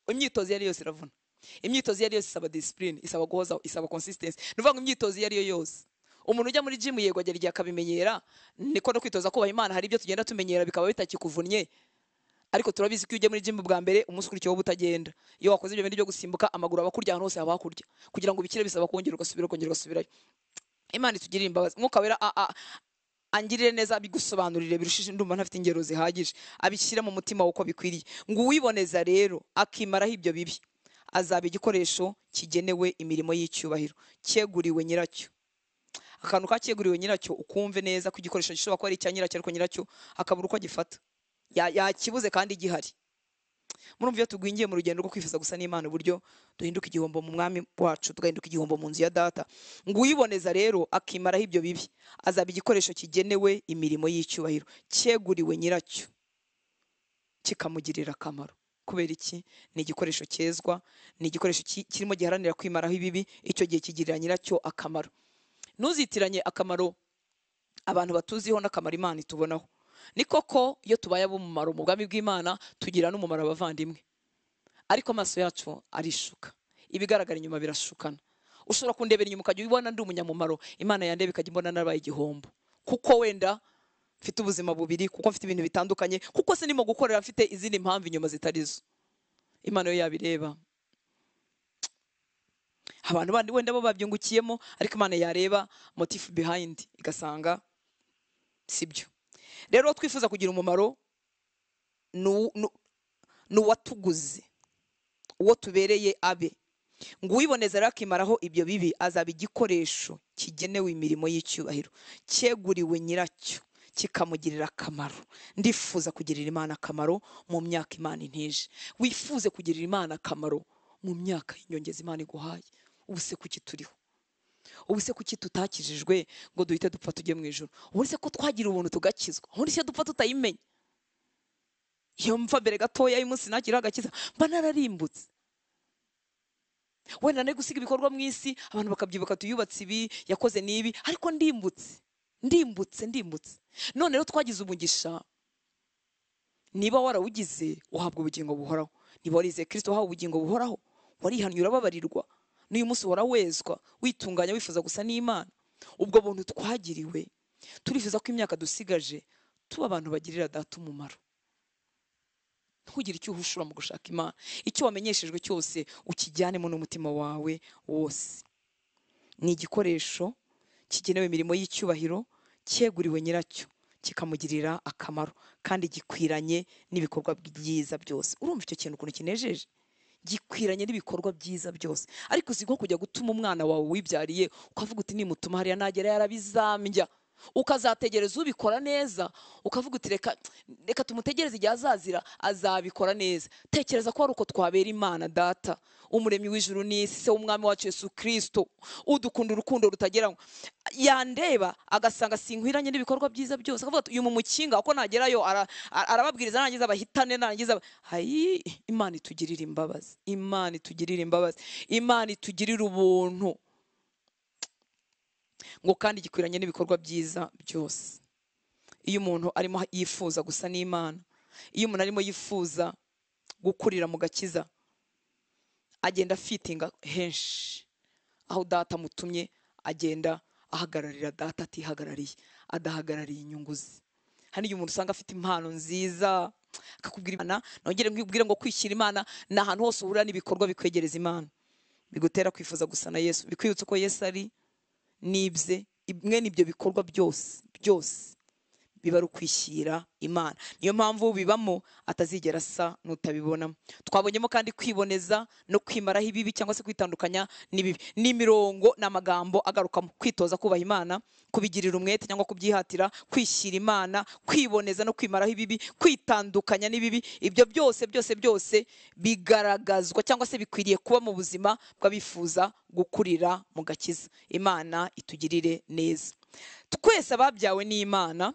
imyitozo yari yose iravuna. Imyitozo yari yose isaba discipline, isaba guhoza, isaba consistency. Nuvuga ngo imyitozo yari yose, umuntu ujya muri gym yego agera igihe akabimenyera, niko no kwitoza kubaha Imana. Hari ibyo tugenda tumenyera bikaba bitakikuvunnye, ariko turabizi ko ujye muri gym bwa mbere umunsi ukurikiyeho butagenda. Iyo wakoze ibyo bintu byo gusimbuka amaguru abakurya hano hose abakurya, kugira ngo bikire bisaba kongera ugasubirayo. Imana itugirira imbabazi. Mwuka Wera angirire neza, bigusobanurire birushije, ndumva ntafite ingero zihagije, abishyire mu mutima uko bikwiriye. Ngo uwiboneza rero akimaraho ibyo bibi azaba igikoresho kigenewe imirimo y'icyubahiro, cyeguriwe nyiracyo. Akantu kacyeguriwe nyiracyo ukumve neza ko igikoresho gishobora kuba ari icya nyiracyo, ariko nyiracyo akabura uko agifata, yakibuze kandi gihari. Murumva iyo tugwingiye mu rugendo rwo kwifuza gusa n'Imana, uburyo duhinduka igihombo mu mwami wacu, tugahinduka igihombo mu nzu ya data. Ngo uwiboneza rero akimaraho ibyo bibi azaba igikoresho kigenewe imirimo y'icyubahiro, cyeguriwe nyiracyo, kikamugirira akamaro. Kubera iki? Ni igikoresho cyezwa, ni igikoresho kirimo giharanira kwimaraho ibibi, icyo gihe kigirira nyiracyo akamaro. Ntuzitiranye akamaro abantu batuziho n'akamaro Imana itubonaho. Ni koko iyo tubaye ab'umumaro mu bwami bw'Imana tugira n'umumaro abavandimwe, ariko amaso yacu arishuka, ibigaragara inyuma birashukana. Ushobora kundebera inyuma ukajya ubona ndi umunyamumaro, Imana yandeba ikajya imbona narabaye igihombo, kuko wenda mfite ubuzima bubiri, kuko mfite ibintu bitandukanye, kuko sinimo gukorera mfite izindi mpamvu inyuma zitarizo. Imana yo yabireba. Abantu bandi wenda bo babyungukiyemo, ariko Imana yareba motive behind igasanga sibyo. Rero twifuza kugira umumaro n'uwatuguze, uwo tubereye abe. Ngo uwiboneza rero akimaraho ibyo bibi azaba igikoresho kigenewe imirimo y'icyubahiro, cyeguriwe nyiracyo, kikamugirira akamaro. Ndifuza kugirira Imana akamaro mu myaka Imana intije. Wifuze kugirira Imana akamaro mu myaka y'inyongeza Imana iguhaye. Ubu se kuki turiho? Ubu se kuki tutakijijwe ngo duhite dupfa tujye mu ijuru? Ubu se ko twagira ubuntu tugakizwa, ubu se dupfa tutayimenya? Iyo mfa mbere gatoya y'umunsi nagira agakiza mba nararimbutse. Wenda nari gusiga ibikorwa mu isi, abantu bakabyibuka tuyubatse ibi, yakoze n'ibi, ariko ndimbutse. None rero twagize umugisha. Niba warawugize uhabwa ubugingo buhoraho. Niba warize Kristo uhawe ubugingo buhoraho, warihannye urababarirwa, n'uyu munsi uhora wezwa, witunganya wifuza gusa n'Imana. Ubwo buntu twagiriwe, turifuza ko imyaka dusigaje tuba abantu bagirira data umumaro. Ntugire icyo uhushura mu gushaka Imana, icyo wamenyeshejwe cyose ukijyanemo n'umutima wawe wose. Ni igikoresho kigenewe imirimo y'icyubahiro, cyeguriwe nyiracyo, kikamugirira akamaro, kandi gikwiranye n'ibikorwa byiza byose. Urumva icyo kintu ukuntu kinejeje? Gikwiranye n'ibikorwa byiza byose. Ariko uzi ko kujya gutuma umwana wawe wibyariye ukavuga uti nimutuma hariya nagera yarabizambya, ukazategereza ubikora neza, ukavuga uti reka tumutegereze igihe azazira azabikora neza. Tekereza ko ari uko twabera Imana data, umuremyi w'ijuru n'isi, se w'umwami wacu Yesu Kristo, udukunda urukundo rutageranywa. Yandeba agasanga sinkwiranye n'ibikorwa byiza byose, akavuga ati uyu mu mukinga uko nagerayo arababwiriza narangiza bahitane, narangiza hayi. Imana itugirira imbabazi, Imana itugirira imbabazi, Imana itugirira ubuntu. Ngo kandi gikwiranye n'ibikorwa byiza byose. Iyo umuntu arimo yifuza gusa n'Imana, iyo umuntu arimo yifuza gukurira mu gakiza, agenda fitinga henshi aho data mutumye, agenda ahagararira data atihagarariye, adahagarariye inyungu ze. Hari igihe umuntu usanga afite impano nziza akakubwira Imana, nongere nkubwire ngo kwishyira Imana ni ahantu hose uhurira n'ibikorwa bikwegereza Imana, bigutera kwifuza gusa na Yesu, bikwibutsa ko Yesu ari nibye. Mwene ibyo bikorwa byose biba ari ukwishyira Imana. Niyo mpamvu bibamo atazigera asa n'utabibonamo. Twabonyemo kandi kwiboneza no kwimaraho ibibi cyangwa se kwitandukanya n'ibibi. Ni imirongo n'amagambo agarukamo kwitoza kubaha Imana, kubigirira umwete cyangwa kubyihatira, kwishyira Imana, kwiboneza no kwimaraho ibibi, kwitandukanya n'ibibi. Ibyo byose bigaragazwa cyangwa se bikwiriye kuba mu buzima bw'abifuza gukurira mu gakiza. Imana itugirire neza. Twese ababyawe n'Imana,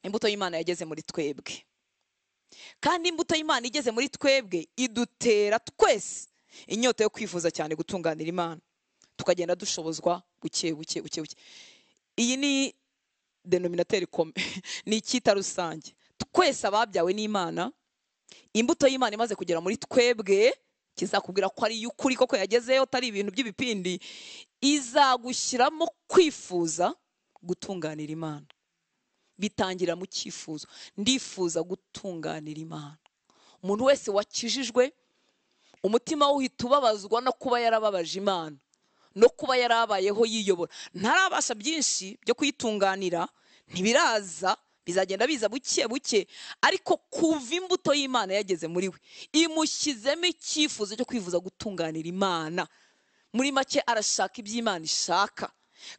imbuto y'Imana yageze muri twebwe, kandi imbuto y'Imana igeze muri twebwe idutera twese inyota yo kwifuza cyane gutunganira Imana, tukagenda dushobozwa buke. Iyi ni denominateur commun, ni icyita rusange. Twese ababyawe n'Imana, imbuto y'Imana imaze kugera muri twebwe, kizakubwira ko ari y'ukuri koko yagezeyo, atari ibintu by'ibipindi, izagushyiramo kwifuza gutunganira Imana. Bitangira mu cyifuzo, ndifuza gutunganira Imana. Umuntu wese wakijijwe, umutima we uhita ubabazwa no kuba yarababaje Imana, no kuba yarabayeho yiyobora. Ntarabasha byinshi byo kuyitunganira, ntibiraza, bizagenda biza buke buke, ariko kuva imbuto y'Imana yageze muri we imushyizemo icyifuzo cyo kwifuza gutunganira Imana. Muri make arashaka iby'Imana ishaka.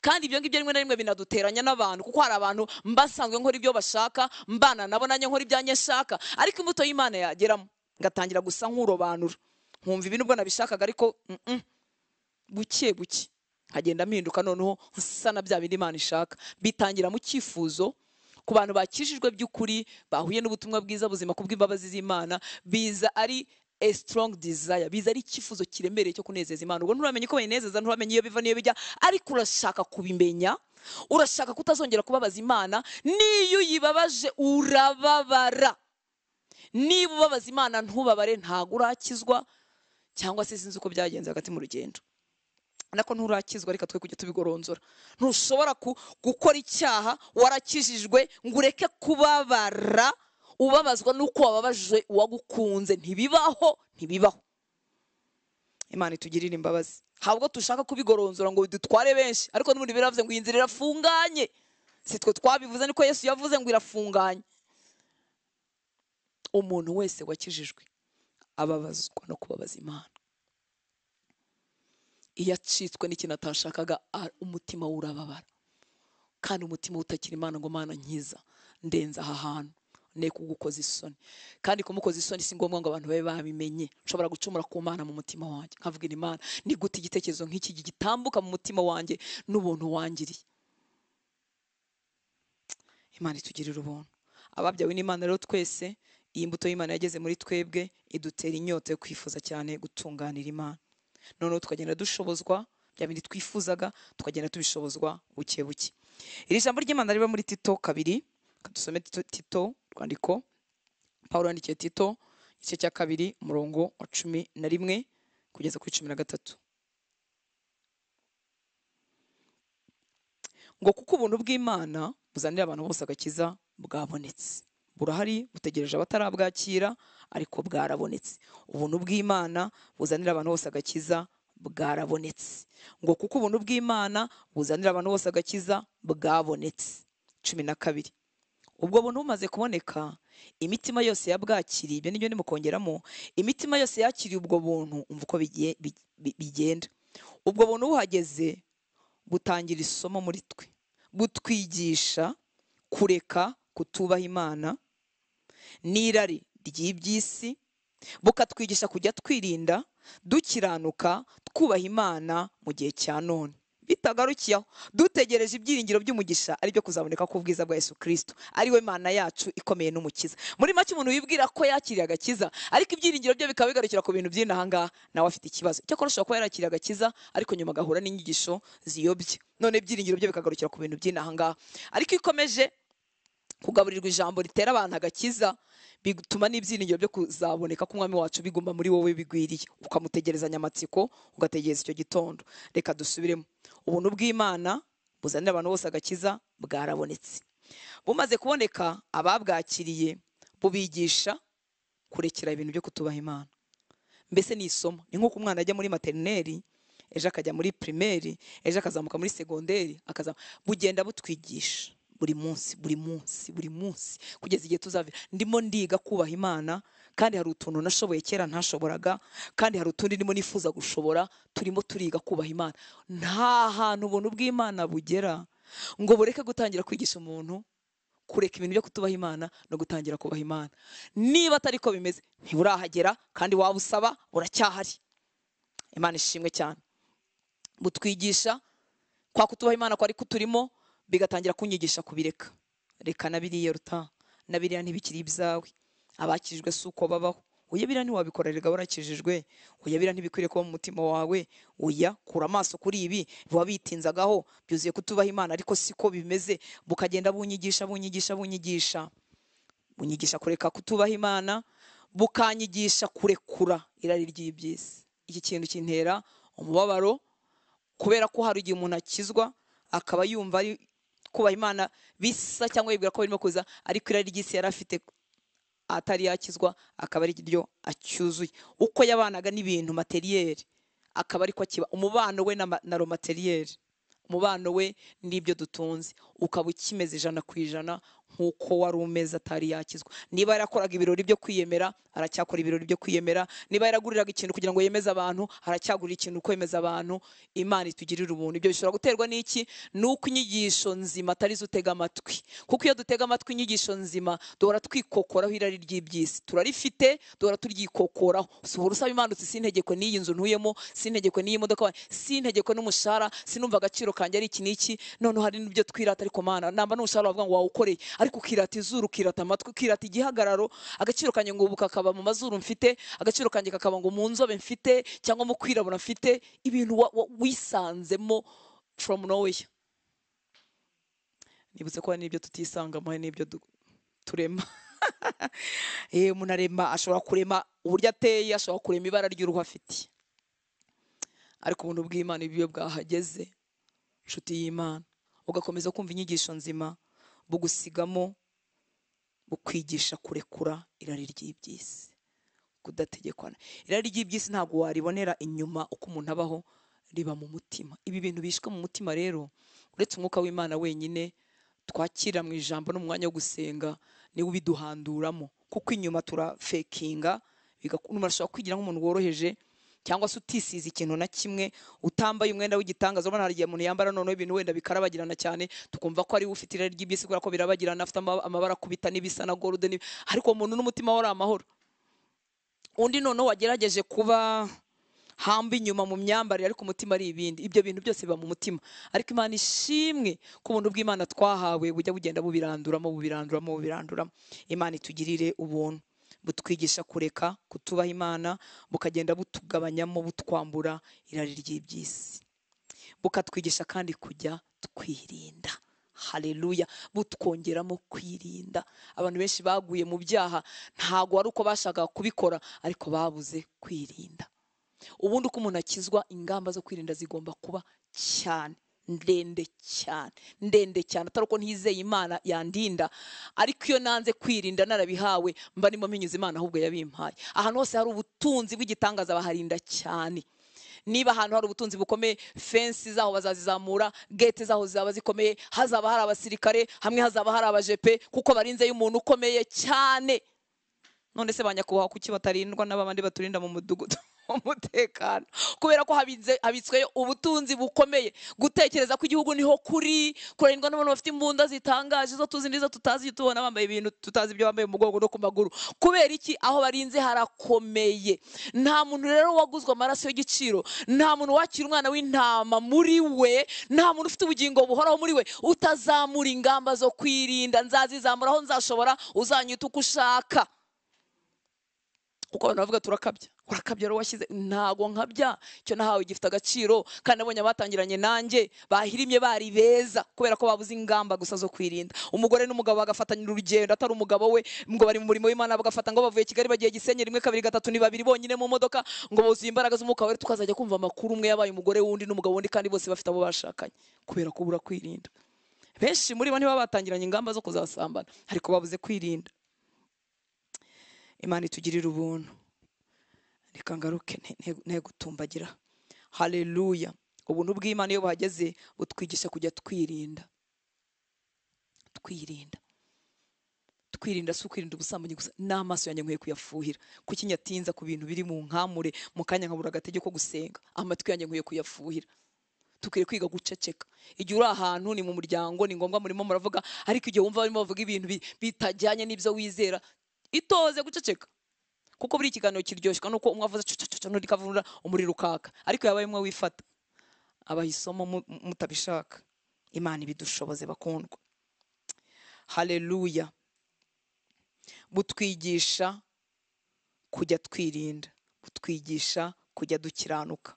Kandi ibyo ngibyo rimwe na rimwe binaduteranya n'abantu, kuko hari abantu mbasanzwe nkora ibyo bashaka, mbana nabo nanjye nkora ibyanjye nshaka, ariko imbuto y'Imana yageramo ngatangira gusa nk'urobanura, nkumva ibi nubwo nabishakaga, ariko buke buke nkagenda mpinduka, noneho nsa na bya bindi Imana ishaka. Bitangira mu cyifuzo ku bantu bakijijwe by'ukuri, bahuye n'ubutumwa bwiza, buzima kubw'imbabazi z'Imana, biza ari a strong desire, biza ari icyifuzo kiremereye cyo kunezeza Imana. Ubwo nturamenye ko bayinezeza, nturamenye iyo biva n'iyo bijya, ariko urashaka kubimenya, urashaka kutazongera kubabaza Imana. Niyo uyibabaje urababara, niba ubabaza Imana ntubabare ntago urakizwa, cyangwa se sinzi uko byagenze hagati mu rugendo, nako nturakizwa. Reka twe kujya tubigoronzora. Ntushobora gukora icyaha warakijijwe ngo ureke kubabara, ubabazwa nuko wababajwe uwagukunze. Ntibibaho, ntibibaho. Imana itugirire imbabazi. Habwo tushaka kubigoronzora ngo dutware benshi, ariko n'ubundi biravuze ngo iyi nzira irafunganye. Si twe twabivuze, niko Yesu yavuze ngo irafunganye. Umuntu wese wakijijwe ababazwa no kubabaza Imana. Iyo acitswe n'ikintu atashakaga, umutima we urababara, kandi umutima utakira Imana ngo Mana nkiza, ndenza aha hantu, ne kugukoza isoni. Kandi kumukoza isoni si ngombwa ngo abantu babe babimenye. Nshobora gucumura ku Mana mu mutima wanjye, nkavugira Imana, ni gute igitekerezo nk'iki gitambuka mu mutima wanjye n'ubuntu wangiriye. Imana itugirira ubuntu. Ababyawe n'Imana rero twese, iyi mbuto y'Imana yageze muri twebwe idutera inyota yo kwifuza cyane gutunganira Imana. Noneho tukagenda dushobozwa bya bindi twifuzaga, tukagenda tubishobozwa buke buke. Iri jambo ry'Imana riba muri Tito 2, kadusome Tito rwandiko Paulo yandikiye Tito igice cya 2 umurongo wa 11 kugeza kuri 13. Ngo kuko ubuntu bw'Imana buzanira abantu bose agakiza bwabonetse. Burahari butegereje abatarabwakira, ariko bwarabonetse. Ubuntu bw'Imana buzanira abantu bose agakiza bwarabonetse. Ngo kuko ubuntu bw'Imana buzanira abantu bose agakiza bwabonetse. 12. Ubwo buntu bumaze kuboneka, imitima yose yabwakiriye, ibyo nibyo ndimo kongeramo, imitima yose yakiriye ubwo buntu, umva uko bigenda. Ubwo buntu buhageze butangira isomo muri twe, butwigisha kureka kutubaha Imana n'irari ry'iby'isi, bukatwigisha kujya twirinda, dukiranuka, twubaha Imana mu gihe cya none, bitagarukiyeho, dutegereje ibyiringiro by'umugisha ari byo kuzaboneka k'ubwiza bwa Yesu Kristo, ari we Mana yacu ikomeye n'umukiza. Muri make umuntu wibwira ko yakiriye agakiza, ariko ibyiringiro byo bikaba bigarukira ku bintu by'inaha ngaha, nawe afite ikibazo. Cyakora ashobora kuba yarakiriye agakiza, ariko nyuma agahura n'inyigisho ziyobye, none ibyiringiro byo bikagarukira ku bintu by'inaha ngaha. Ariko ikomeje kugaburirwa ijambo ritera abantu agakiza, bituma n'ibyiringiro byo kuzaboneka k'umwami wacu bigomba muri wowe bigwiriye, ukamutegerezanya amatsiko, ugategereza icyo gitondo. Reka dusubiremo. Ubuntu bw'Imana buzanira abantu bose agakiza bwarabonetse. Bumaze kuboneka, ababwakiriye bubigisha kurekera ibintu byo kutubaha Imana. Mbese ni isomo. Ni nk'uko umwana ajya muri materineri, ejo akajya muri primaire, ejo akazamuka muri segonderi, bugenda butwigisha buri munsi kugeza igihe tuzavira. Ndimo ndiga kubaha Imana, kandi hari utuntu nashoboye kera ntashoboraga, kandi hari utundi ndimo nifuza gushobora. Turimo turiga kubaha Imana. Nta hantu ubuntu bw'Imana bugera ngo bureke gutangira kwigisha umuntu kureka ibintu byo kutubaha Imana no gutangira kubaha Imana. Niba atari ko bimeze, ntiburahagera, kandi waba usaba uracyahari. Imana ishimwe cyane. Butwigisha kwa kutubaha Imana ko ari kuturimo, bigatangira kunyigisha kubireka. Reka na biriya ruta, na biriya ntibikiri ibyawe. Abakijijwe si uko babaho. Oya, biriya ntiwabikorerega warakijijwe. Oya, biriya ntibikwiriye kuba mu mutima wawe. Oya, kura amaso kuri ibi biba bitinzagaho, byuzuye kutubaha Imana, ariko siko bimeze. Bukagenda bunyigisha kureka kutubaha Imana, bukanyigisha kurekura irari ry'iby'isi. Iki kintu kintera umubabaro, kubera ko hari igihe umuntu akizwa akaba yumva ari kubaha Imana bisa, cyangwa yibwira ko birimo kuza, ariko irari ry'isi yari afite atari yakizwa, akaba ari ryo acyuzuye. Uko yabanaga n'ibintu materiel, akaba ariko akiba umubano we na materiel, umubano we n'ibyo dutunze ukaba ukimeze 100% nk'uko wari umeze atari yakizwa. Niba yarakoraga ibirori byo kwiyemera aracyakora ibirori byo kwiyemera, niba yaraguriraga ikintu kugira ngo yemeze abantu aracyagurira ikintu uko yemeza abantu. Imana itugirira ubuntu. Ibyo bishobora guterwa n'iki? Nuko inyigisho nzima atari zo utega amatwi, kuko iyo dutega amatwi inyigisho nzima duhora twikokoraho irari ry'ibyisi, turarifite duhora turyikokoraho. Usohora usaba Imana uti sintegekwe n'iyi nzu ntuyemo, sintegekwe n'iyi modoka, sintegekwe n'umushahara, sinumva agaciro kanjye ari iki n'iki. Noneho hari n'ibyo twirata, ariko Mana namba n'umushahara wavuga ngo wawukoreye, ariko ukirata izuru, ukirata amatwi, ukirata igihagararo. Agaciro kanjye ngo ubu kakaba mu mazuru mfite, agaciro kanjye kakaba ngo mu nzobe mfite cyangwa mu kwirabura mfite, ibintu wisanzemo from nowhere. Nibutse ko n'ibyo tutisangamo n'ibyo turema. Umuntu arema, ashobora kurema uburyo ateye, ashobora kurema ibara ry'uruhu afite, ariko ubuntu bw'Imana ibyo bwahageze inshuti y'Imana ugakomeza kumva inyigisho nzima bugusigamo, bukwigisha kurekura irari ry'ibyisi, kudategekwana. Irari ry'ibyisi ntabwo waribonera inyuma uko umuntu abaho, riba mu mutima. Ibi bintu bishwe mu mutima rero, uretse umwuka w'Imana wenyine twakira mu ijambo no mu mwanya wo gusenga niwe ubiduhanduramo, kuko inyuma turafekinga. Umuntu ashobora kwigira nk'umuntu woroheje, cyangwa se utisize ikintu na kimwe, utambaye umwenda w'igitangaza. Ubona hari igihe umuntu yambara noneho ibintu wenda bikarabagirana cyane, tukumva ko ari we ufite irari ry'ibyisi kubera ko birabagirana, afite amabara kubita n'ibisa na gold, ariko umuntu n'umutima we ari amahoro. Undi noneho wagerageje kuba hamba inyuma mu myambarire, ariko umutima ari ibindi. Ibyo bintu byose biba mu mutima, ariko Imana ishimwe ku buntu bw'Imana twahawe bujya bugenda bubiranduramo. Imana itugirire ubuntu, butwigisha kureka kutubaha Imana, bukagenda butugabanyamo, butwambura irari ry'ibyisi, bukatwigisha kandi kujya twirinda. Haleluya. Butwongeramo kwirinda. Abantu benshi baguye mu byaha ntago ari uko bashaka kubikora, ariko babuze kwirinda. Ubundi uko umuntu akizwa, ingamba zo kwirinda zigomba kuba cyane, ndende cyane. Atari uko ntizeye Imana yandinda, ariko iyo nanze kwirinda narabihawe mba nimo mpinyuza Imana ahubwo yabimpaye. Ahantu hose hari ubutunzi bw'igitangaza baharinda cyane. Niba ahantu hari ubutunzi bukomeye, fensi zaho bazazizamura, gate zaho zaba zikomeye, hazaba hari abasirikare, hamwe hazaba hari abajepe, kuko barinze y'umuntu ukomeye cyane. None se banyakubahwa kuki batarindwa n'abandi baturinda mu mudugudu umutekano? Kubera ko habitsweyo ubutunzi bukomeye. Gutekereza ko igihugu niho kuri, kurindwa n'abantu bafite imbunda zitangaje, zo tuzi ndizo tutazi, tubona bambaye ibintu tutazi ibyo bambaye mu mugongo no ku maguru. Kubera iki? Aho barinze harakomeye. Nta muntu rero waguzwe amaraso y'igiciro, nta muntu wakira umwana w'intama muri we, nta muntu ufite ubugingo buhoraho muri we utazamura ingamba zo kwirinda. Nzazizamuraho nzashobora, uzanyita uko ushaka. Kuko abantu bavuga turakabya, urakabya rero washyize. Ntago nkabya, cyo nahawe gifite agaciro, kandi nabonye abatangiranye nanjye bahirimye bari beza, kubera ko babuze ingamba gusa zo kwirinda. Umugore n'umugabo bagafatanya urugendo, atari umugabo we ngo bari mu murimo w'Imana, bagafata ngo bavuye Kigali bagiye Gisenyi, 1 2 3 ni babiri bonyine mu modoka, ngo buzuye imbaraga z'umwuka wera, tukazajya kumva amakuru umwe yabaye umugore wundi n'umugabo wundi, kandi bose bafite abo bashakanye, kubera ko bura kwirinda. Benshi muri bo niba batangiranye ingamba zo kuzasambana, ariko babuze kwirinda. Imana itugirira ubuntu. Reka ngaruke gutumbagira. Haleluya. Ubuntu bw'Imana iyo buhageze butwigisha kujya twirinda. Twirinda si ukwirinda ubusambanyi gusa, n'amaso yanjye nkwiye kuyafuhira. Kuki nyatinza ku bintu biri mu nkamure, mu kanya nkabura agatege ko gusenga? Amatwi yanjye nkwiye kuyafuhira. Tukwiye kwiga guceceka. Igihe uri ahantu ni mu muryango, ni ngombwa murimo muravuga, ariko igihe wumva barimo bavuga ibintu bitajyanye n'ibyo wizera, itoze guceceka. Kuko buri ikiganiro kiryoshye nuko umwe avuze n'undi kavunura umuriro ukaka, ariko yabaye umwe wifata abahisomo mutabishaka. Imana ibidushoboze bakundwa. Haleluya. Butwigisha kujya twirinda, butwigisha kujya dukiranuka,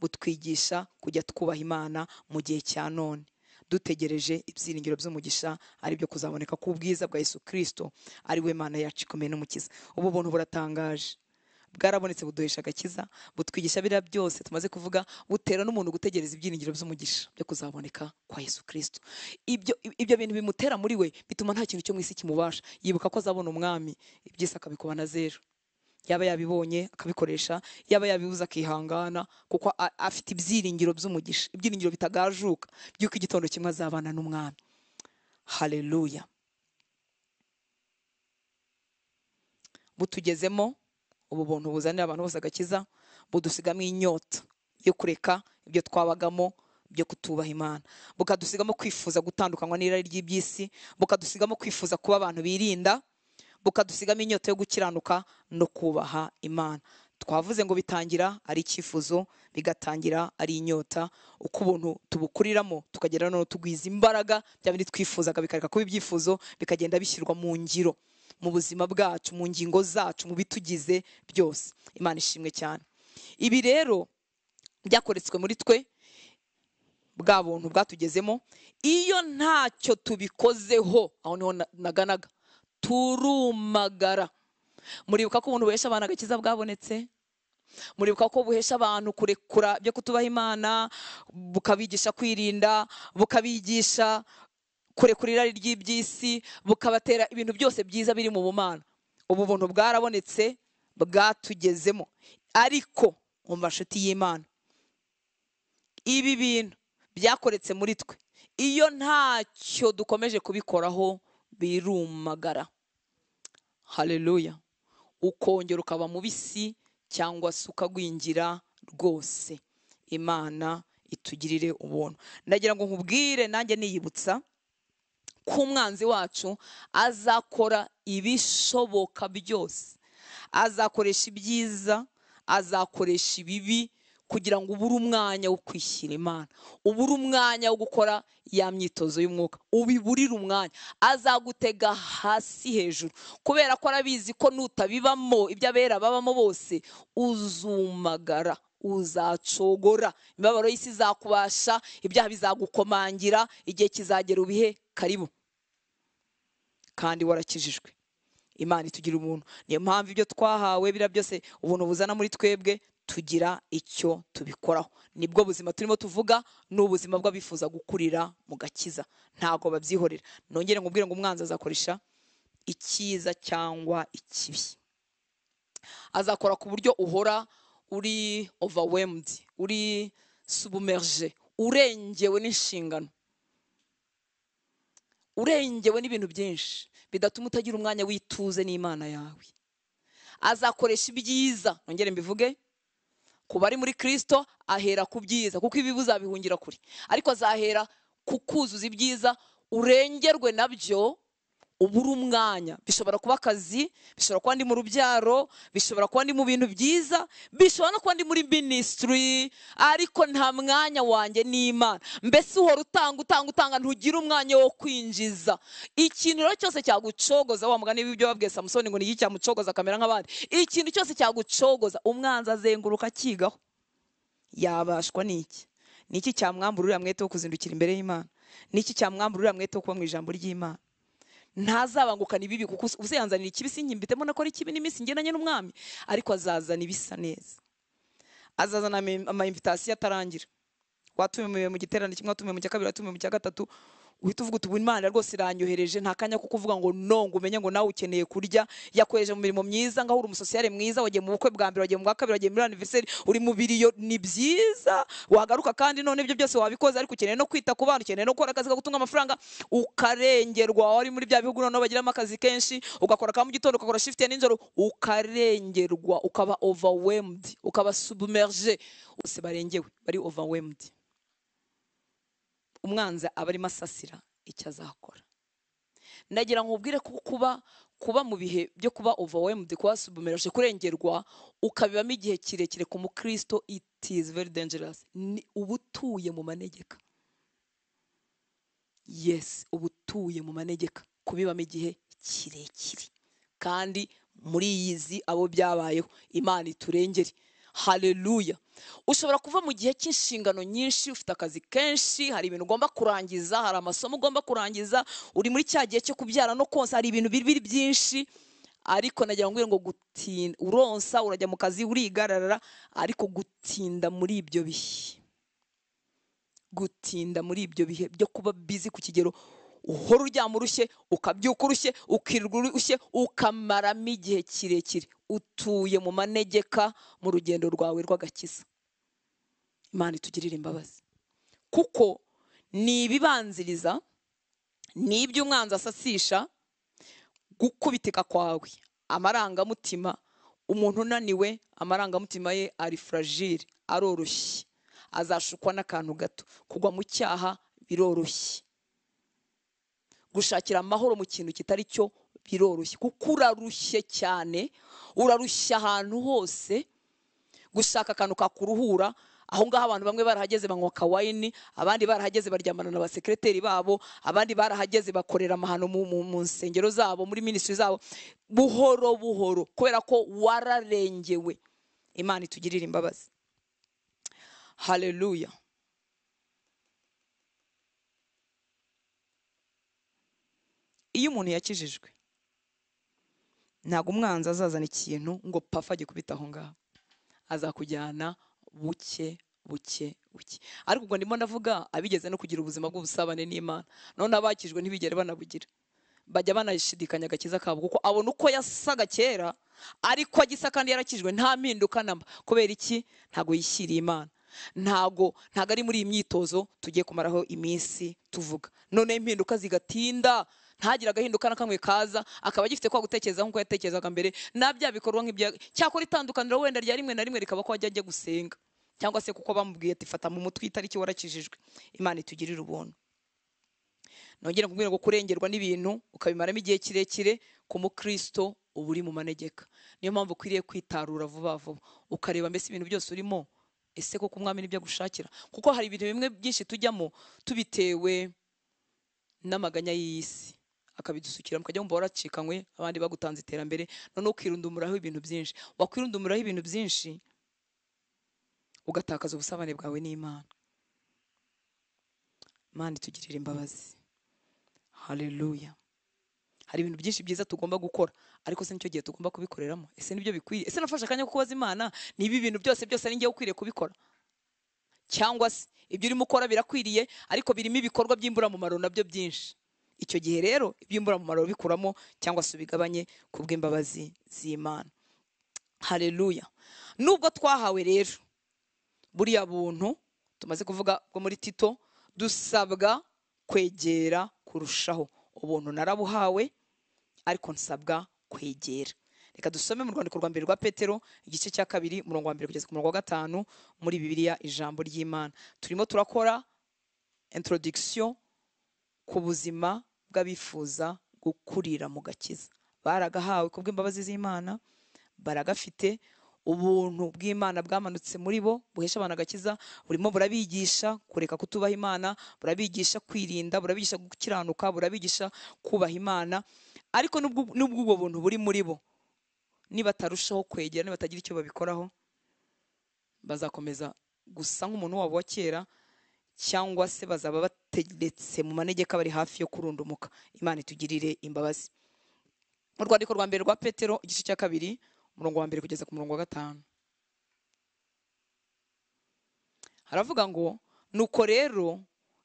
butwigisha kujya twubaha Imana mu gihe cya none, dutegereje ibyiringiro by'umugisha, ari byo kuzaboneka k'ubwiza bwa Yesu Kristo, ari we Mana yacu ikomeye n'umukiza. Ubu buntu buratangaje, bwarabonetse, buduhesha agakiza, butwigisha biriya byose tumaze kuvuga, butera n'umuntu gutegereza ibyiringiro by'umugisha byo kuzaboneka kwa Yesu Kristo. Ibyo bintu bimutera muri we bituma nta kintu cyo mu isi kimubasha. Yibuka ko azabona umwami, ibyisi akabikuba na zero. yaba yabibonye akabikoresha, yaba yabibuze akihangana, kuko afite ibyiringiro by'umugisha, ibyiringiro bitagajuka by'uko igitondo kimwe azabana n'umwami. Haleluya. Butugezemo ubu buntu buzanira abantu bose agakiza, budusigamo inyota yo kureka ibyo twabagamo byo kutubaha Imana, bukadusigamo kwifuza gutandukanywa n'irari ry'iby'isi, bukadusigamo kwifuza kuba abantu birinda, bukadusigamo inyota yo gukiranuka no kubaha Imana. Twavuze ngo bitangira ari icyifuzo, bigatangira ari inyota, uko ubuntu tubukuriramo tukagera no tugwiza imbaraga bya bindi twifuzaga bikareka kuba ibyifuzo, bikagenda bishyirwa mu ngiro mu buzima bwacu, mu ngingo zacu, mu bitugize byose. Imana ishimwe cyane. Ibi rero byakoretswe muri twe, bwa buntu bwatugezemo, iyo ntacyo tubikozeho, aho niho naganaga, turumagara. Muribuka ko ubuntu buhesha abantu agakiza bwabonetse? Muribuka ko buhesha abantu kurekura byo kutubaha Imana, bukabigisha kwirinda, bukabigisha kurekura irari ry'iby'isi, bukabatera ibintu byose byiza biri mu bumana. Ubu buntu bwarabonetse, bwatugezemo. Ariko mu mashuti y'Imana, ibi bintu byakoretse muri twe, iyo ntacyo dukomeje kubikoraho birumagara. Haleluya. Ukongera ukaba mubisi cyangwa se ukagwingira rwose. Imana itugirire ubuntu. Ndagira ngo nkubwire nanjye niyibutsa ko umwanzi wacu azakora ibishoboka byose, azakoresha ibyiza, azakoresha ibibi, kugira ngo ubure umwanya wo kwishyira Imana, ubure umwanya wo gukora ya myitozo y'umwuka, ubiburire umwanya. Azagutega hasi hejuru, kubera ko arabizi ko nutabibamo ibyo abera babamo bose, uzumagara, uzacogora, imibabaro y'isi izakubasha, ibyaha bizagukomangira, igihe kizagera ubihe karibu, kandi warakijijwe. Imana itugira ubuntu. Niyo mpamvu ibyo twahawe bira byose ubuntu buzana muri twebwe, tugira icyo tubikoraho. Nibwo buzima turimo tuvuga, n'ubuzima bw'abifuza gukurira mu gakiza, ntago babyihorera. Nongere ngubwire ngo umwanzi azakoresha icyiza cyangwa ikibi. Azakora ku buryo uhora uri overwhelmed, uri submerged, urengewe n'inshingano, urengewe n'ibintu byinshi bidatuma utagira umwanya wituze n'Imana yawe. Azakoresha ibyiza, nongere mbivuge, kuba ari muri Kristo ahera ku byiza, kuko ibibi uzabihungira kuri, ariko azahera ku kuzuza ibyiza, urengerwe nabyo, ubura umwanya. Bishobora kuba akazi, bishobora kuba ndi mu rubyaro, bishobora kuba ndi mu bintu byiza, bishobora no kuba ndi muri ministry, ariko nta mwanya wanjye n'Imana. Mbese uhora utanga, ntugira umwanya wo kwinjiza. Ikintu rero cyose cyagucogoza, wa mugani w'ibyo babwiye Samusoni ngo ni iki cyamucogoza akamera nk'abandi, ikintu cyose cyagucogoza, umwanzi azenguruka akigaho. Yabashwa n'iki? Niki cyamwambura uriya mwete wo kuzindukira imbere y'Imana? Niki cyamwambura uriya mwete wo kuba mu ijambo ry'Imana? Ntazabangukana ibibi, kuko uziyanzanira ikibi sinkimbitemo nakora ikibi n'iminsi ngendanye n'umwami, ariko azazana ibisa neza. Azazana ama invitation atarangira. Watumiwe mu giterane kimwe, watumiwe mu cya kabiri, watumiwe mu cya gatatu, uhita uvuga uti Imana rwose iranyohereje, nta kanya ko kuvuga ngo no, ngo umenye ngo nawe ukeneye kurya. Yakwereje mu mirimo myiza, ngaho uri umusosiyale mwiza, wagiye mu bukwe bwa mbere, wagiye mu bwa kabiri, wagiye muri anniversary, uri mu biriyo, ni byiza. Wagaruka kandi none ibyo byose wabikoze, ariko ukeneye no kwita ku bana, ukeneye no gukora akazi ko gutunga amafaranga, ukarengerwa. Wari muri bya bihugu noneho bagiramo akazi kenshi, ugakora ka mu gitondo, ugakora shift ya nijoro, ukarengerwa, ukaba overwhelmed, ukaba submerged. Bose barengewe, bari overwhelmed. Umwanzi aba arimo asasira icyo azakora. Ndagira ngo ubwire ko kuba mu bihe byo kuba overwhelmed, kuba submerged, kurengerwa, ukabibamo igihe kirekire ku mukristo, it is very dangerous. Ubutuye mu manegeka. Yes, ubutuye mu manegeka, kubibamo igihe kirekire. Kandi muri izi abo byabayeho, Imana iturengere. Haleluya. Ushobora kuva mu gihe cy'inshingano nyinshi, ufite akazi kenshi, hari ibintu ugomba kurangiza, hari amasomo ugomba kurangiza, uri muri cya gihe cyo kubyara no konsa, hari ibintu biri byinshi, ariko nagira ngo gutinda, uronsa, urajya mu kazi, urigararara, ariko gutinda muri ibyo bihe, gutinda muri ibyo bihe byo kuba busy ku kigero uhora uryama urushye, ukabyuka urushye, ukirirwa urushye, ukamaramo igihe kirekire utuye mu manegeka mu rugendo rwawe rw'agakiza. Imana itugirire imbabazi, kuko ni ibibanziriza, ni iby'umwanzi asasisha gukubitika kwawe. Amarangamutima, umuntu unaniwe amarangamutima ye ari fragile, aroroshye, azashukwa n'akantu gato. Kugwa mu cyaha biroroshye, gushakira amahoro mu kintu kitari cyo biroroshye, kuko urarushye cyane, urarushya ahantu hose. Gushaka akantu kakuruhura, aho ngaho abantu bamwe barahageze banywa kawayini, abandi barahageze baryamana na basekreteri babo, abandi barahageze bakorera amahano mu nsengero zabo, muri ministry zabo, buhoro buhoro, kubera ko wararengewe. Imana itugirire imbabazi. Haleluya. Iyo umuntu yakijijwe, ntabwo umwanzi azazana ikintu ngo pafa gikubita aho ngaho, azakujyana buke buke buke. Ariko ubwo ndimo ndavuga abigeze no kugira ubuzima bw'ubusabane n'Imana, none abakijwe ntibigere banabugira, bajya banashidikanya agakiza kabo, kuko abona uko yasaga kera ariko agisa kandi yarakijwe nta mpinduka namba. Kubera iki? Ntago yishyiriye Imana. Ntago ari muri iyi myitozo tugiye kumaraho iminsi tuvuga, none impinduka zigatinda, ntagira agahinduka na kamwe kaza, akaba agifite kwa gutekereza nk'uko yatekerezaga mbere, na bya bikorwa nk'ibya cyakora itandukaniro wenda rya rimwe na rimwe rikaba ko ajya gusenga, cyangwa se kuko bamubwiye ati fata mu mutwe itariki warakijijwe. Imana itugirire ubuntu. Nongera kubwira ngo kurengerwa n'ibintu ukabimaramo igihe kirekire ku mukristo uba uri mu manegeka. Niyo mpamvu ukwiriye kwitarura vuba vuba, ukareba mbese ibintu byose urimo, ese koko umwami nibyo agushakira? Kuko hari ibintu bimwe byinshi tujyamo tubitewe n'amaganya y'isi, akabidusukira mukajya mumva waracikanywe, abandi bagutanze iterambere, none ukirundumuraho ibintu byinshi. Wakwirundumuraho ibintu byinshi ugatakaza ubusabane bwawe n'Imana. Imana itugirire imbabazi. Haleluya. Hari ibintu byinshi byiza tugomba gukora, ariko se nicyo gihe tugomba kubikoreramo? Ese nibyo bikwiriye? Ese nafashe akanya ko kubaza Imana niba ibintu byose ari ngiye ukwiriye kubikora, cyangwa se ibyo urimo ukora birakwiriye ariko birimo ibikorwa by'imburamumaro nabyo byinshi? Icyo gihe rero iby'imburamumaro bikuramo, cyangwa se ubigabanye kubw'imbabazi z'Imana. Haleluya. Nubwo twahawe rero buriya buntu tumaze kuvuga bwo muri Tito, dusabwa kwegera kurushaho. Ubuntu narabuhawe ariko nsabwa kwegera. Reka dusome mu rwandiko rwa mbere rwa Petero igice cya 2 umurongo wa 1 kugeza ku murongo wa 5 muri Bibiliya ijambo ry'Imana. Turimo turakora introduction ku buzima bw'abifuza gukurira mu gakiza. Baragahawe kubw'imbabazi z'Imana, baragafite. Ubuntu bw'Imana bwamanutse muri bo buhesha abantu agakiza, burimo burabigisha kureka kutubaha Imana, burabigisha kwirinda, burabigisha gukiranuka, burabigisha kubaha Imana. Ariko nubwo ubwo buntu buri muri bo, niba tarushaho kwegera, niba tagira icyo babikoraho, bazakomeza gusa nk'umuntu wabo wa kera, cyangwa se bazaba bategetse mu manegeka bari hafi yo kurundumuka. Imana itugirire imbabazi. Mu rwandiko rwa mbere rwa Petero igice cya 2 umurongo wa 1 kugeza ku murongo wa 5 haravuga ngo, nuko rero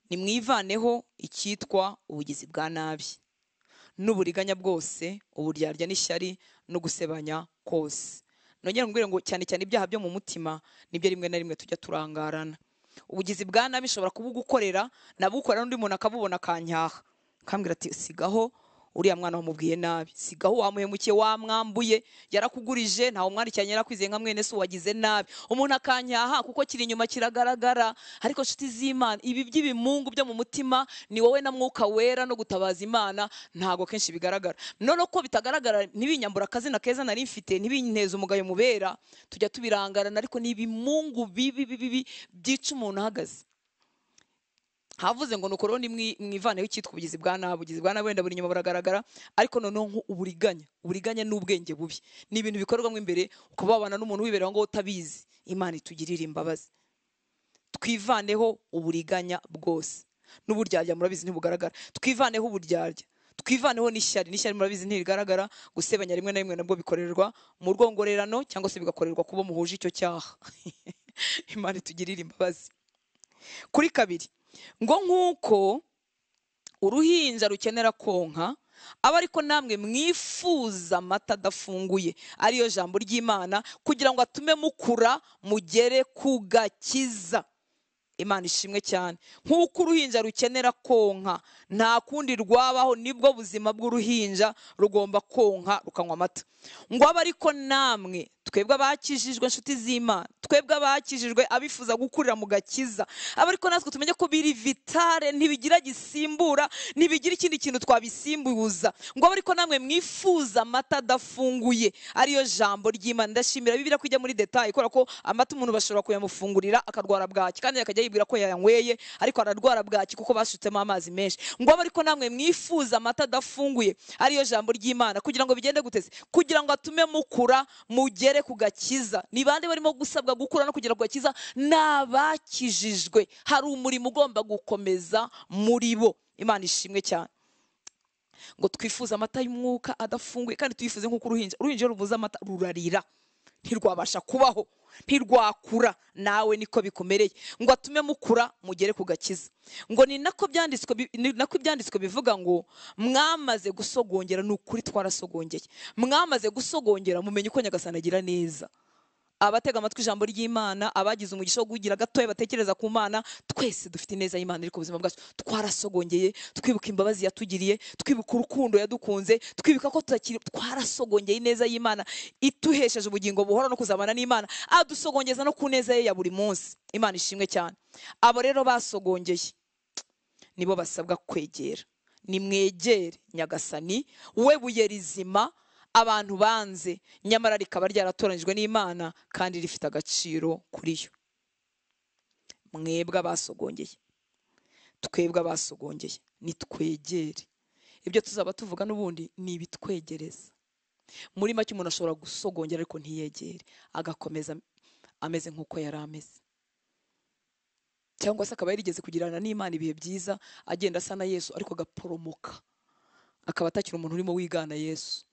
nimwivaneho icyitwa ubugizi bwa nabi n'uburiganya bwose, uburyarya n'ishyari no gusebanya kose. Nongera ngubwire ngo cyane cyane ibyaha byo mu mutima nibyo rimwe na rimwe tujya turangarana. Ubugizi bwa nabi shobora kubugukorera, nabukorera n'undi muntu akabubona akanyaha, akambwira ati sigaho uriya mwana wamubwiye nabi, sigaho wamuhemukiye, wamwambuye, yarakugurije, ntawe umwandikiranye yarakwizeye nka mwene se wagize nabi. Umuntu akanyaha kuko kiri inyuma kiragaragara. Ariko nshuti z'Imana, ibi by'ibimungu byo mu mutima ni wowe na Mwuka Wera no gutabaza Imana, ntago kenshi bigaragara. None ko bitagaragara, ntibinyambura akazina keza nari mfite, ntibinteza umugayo mubera, tujya tubirangarana. Ariko ni ibimungu bibi byica umuntu ahagaze. Havuze ngo nuko rero nimwivaneho icyitwa ubugizi bwa nabi. Ubugizi bwa nabi wenda buri nyuma buragaragara, ariko noneho uburiganya n'ubwenge bubi ni ibintu bikorwamo imbere, ukaba wabana n'umuntu wibereye ngo utabizi. Imana itugirire imbabazi. Twivaneho uburiganya bwose n'uburyarya, murabizi ntibugaragara. Twivaneho uburyarya, twivaneho n'ishyari. N'ishyari murabizi ntirigaragara. Gusebanya rimwe na rimwe nabwo bikorerwa mu rwongorerano, cyangwa se bigakorerwa kubo muhuje icyo cyaha. Imana itugirire imbabazi. Kuri 2 ngo nk'uko uruhinja rukenera konka, aba ariko namwe mwifuza amata adafunguye, ariyo jambo ry'Imana, kugira ngo atume mukura mugere ku gakiza. Imana ishimwe cyane. Nk'uko uruhinja rukenera konka, nta kundi rwabaho, nibwo buzima bw'uruhinja rugomba konka rukanywa amata. Ngo abe ariko namwe, twebwe abakijijwe inshuti z'Imana, twebwe abakijijwe abifuza gukurira mu gakiza, aba ariko natwe tumenye ko biri vitale, ntibigira gisimbura, ntibigira ikindi kintu twabisimbuza. Ngo abe ariko namwe mwifuza amata adafunguye, ariyo jambo ry'Imana. Ndashimira Bibiliya ko ijya muri detail, kubera ko amata umuntu bashobora kuyamufungurira akarwara bwaki, kandi akajya yibwira ko yayanyweye, ariko ararwara bwaki kuko bashutsemo amazi menshi. Ngo abe ariko namwe mwifuza amata adafunguye, ariyo jambo ry'Imana, kugira ngo bigende guteze, kugira ngo atume mukura mugere ku gakiza. Ni bande barimo gusabwa gukura no kugera ku gakiza? N'abakijijwe. Hari umurimo ugomba gukomeza muri bo. Imana ishimwe cyane. Ngo twifuza amata y'umwuka adafunguye, kandi tuyifuze nk'uko uruhinja rubuza amata rurarira, ntirwabasha kubaho, ntirwakura. Nawe niko bikomereye. Ngo atume mukura mugere ku gakiza. Ngo ni nako ibyanditswe bivuga ngo mwamaze gusogongera. Ni ukuri twarasogongeye. Mwamaze gusogongera, mumenye uko Nyagasani agira neza. Abatega amatwi ijambo ry'Imana, abagize umugisha wo kugira gatoya batekereza ku Mana, twese dufite ineza y'Imana ariko ubuzima bwacu twarasogongeye, twibuka imbabazi yatugiriye, twibuka urukundo yadukunze, twibuka ko twarasogongeye ineza y'Imana ituhesheje ubugingo buhora no kuzabana n'Imana, adusogongeza no ku neza ye ya buri munsi. Imana ishimwe cyane. Abo rero basogongeye nibo basabwa kwegera. Nimwegere Nyagasani, we buye rizima abantu banze, nyamara rikaba ryaratoranijwe n'Imana kandi rifite agaciro kuri yo. Mwebwe abasogongeye, twebwe abasogongeye, nitwegere. Ibyo tuzaba tuvuga n'ubundi ni ibitwegereza. Muri make umuntu ashobora gusogongera ariko ntiyegere, agakomeza ameze nk'uko yari ameze, cyangwa se akaba yarigeze kugirana n'Imana ibihe byiza, agenda asa na Yesu, ariko agaporomoka, akaba atakiri umuntu urimo wigana Yesu,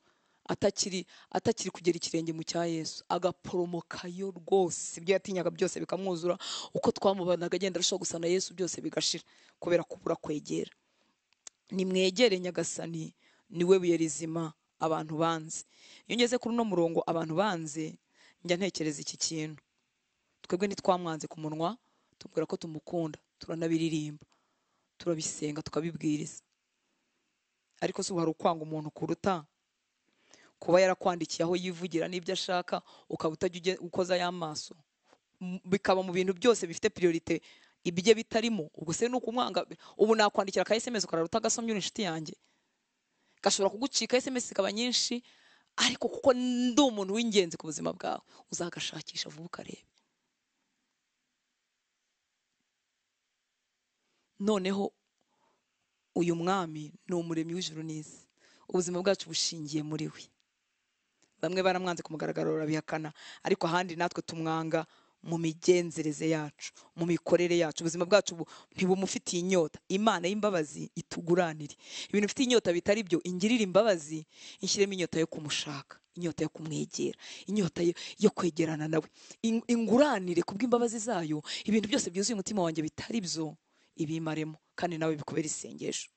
atakiri kugera ikirenge mu cya Yesu, agaporomokayo rwose. Ibyo yatinyaga byose bikamwuzura, uko twamubanaga agenda arushaho gusa na Yesu byose bigashira, kubera kubura kwegera. Nimwegere Nyagasani, niwe buye rizima abantu banze. Iyo ngeze kuri uno murongo abantu banze, njya ntekereza iki kintu. Twebwe ntitwamwanze ku munwa, tubwira ko tumukunda, turanabiririmba, turabisenga, tukabibwiriza. Ariko se hari ukwanga umuntu kuruta kuba yarakwandikiye aho yivugira n'ibyo ashaka, ukaba utajya ukoza y'amaso, bikaba mu bintu byose bifite priorite ibye bitarimo. Ubwo se nuko umwanga. Ubu nakwandikira ka SMS ukararuta gasomye inshuti yanjye, gashobora kugucika SMS ikaba nyinshi, ariko kuko ndi umuntu w'ingenzi ku buzima bwawe, uzagashakisha vuba ukarebe. Noneho uyu mwami ni umuremyi w'ijuru n'isi, ubuzima bwacu bushingiye muri we. Bamwe baramwanze ku mugaragaro barabihakana, ariko ahandi natwe tumwanga mu migenzereze yacu, mu mikorere yacu. Ubuzima bwacu ntibumufitiye inyota. Imana y'imbabazi ituguranire ibintu bifite inyota bitari byo, ingirira imbabazi, inshyiremo inyota yo kumushaka, inyota yo kumwegera, inyota yo kwegerana nawe, inguranire kubw'imbabazi zayo ibintu byose byuzuye umutima wanjye bitari byo ibimaremo, kandi nawe bikubera isengesho.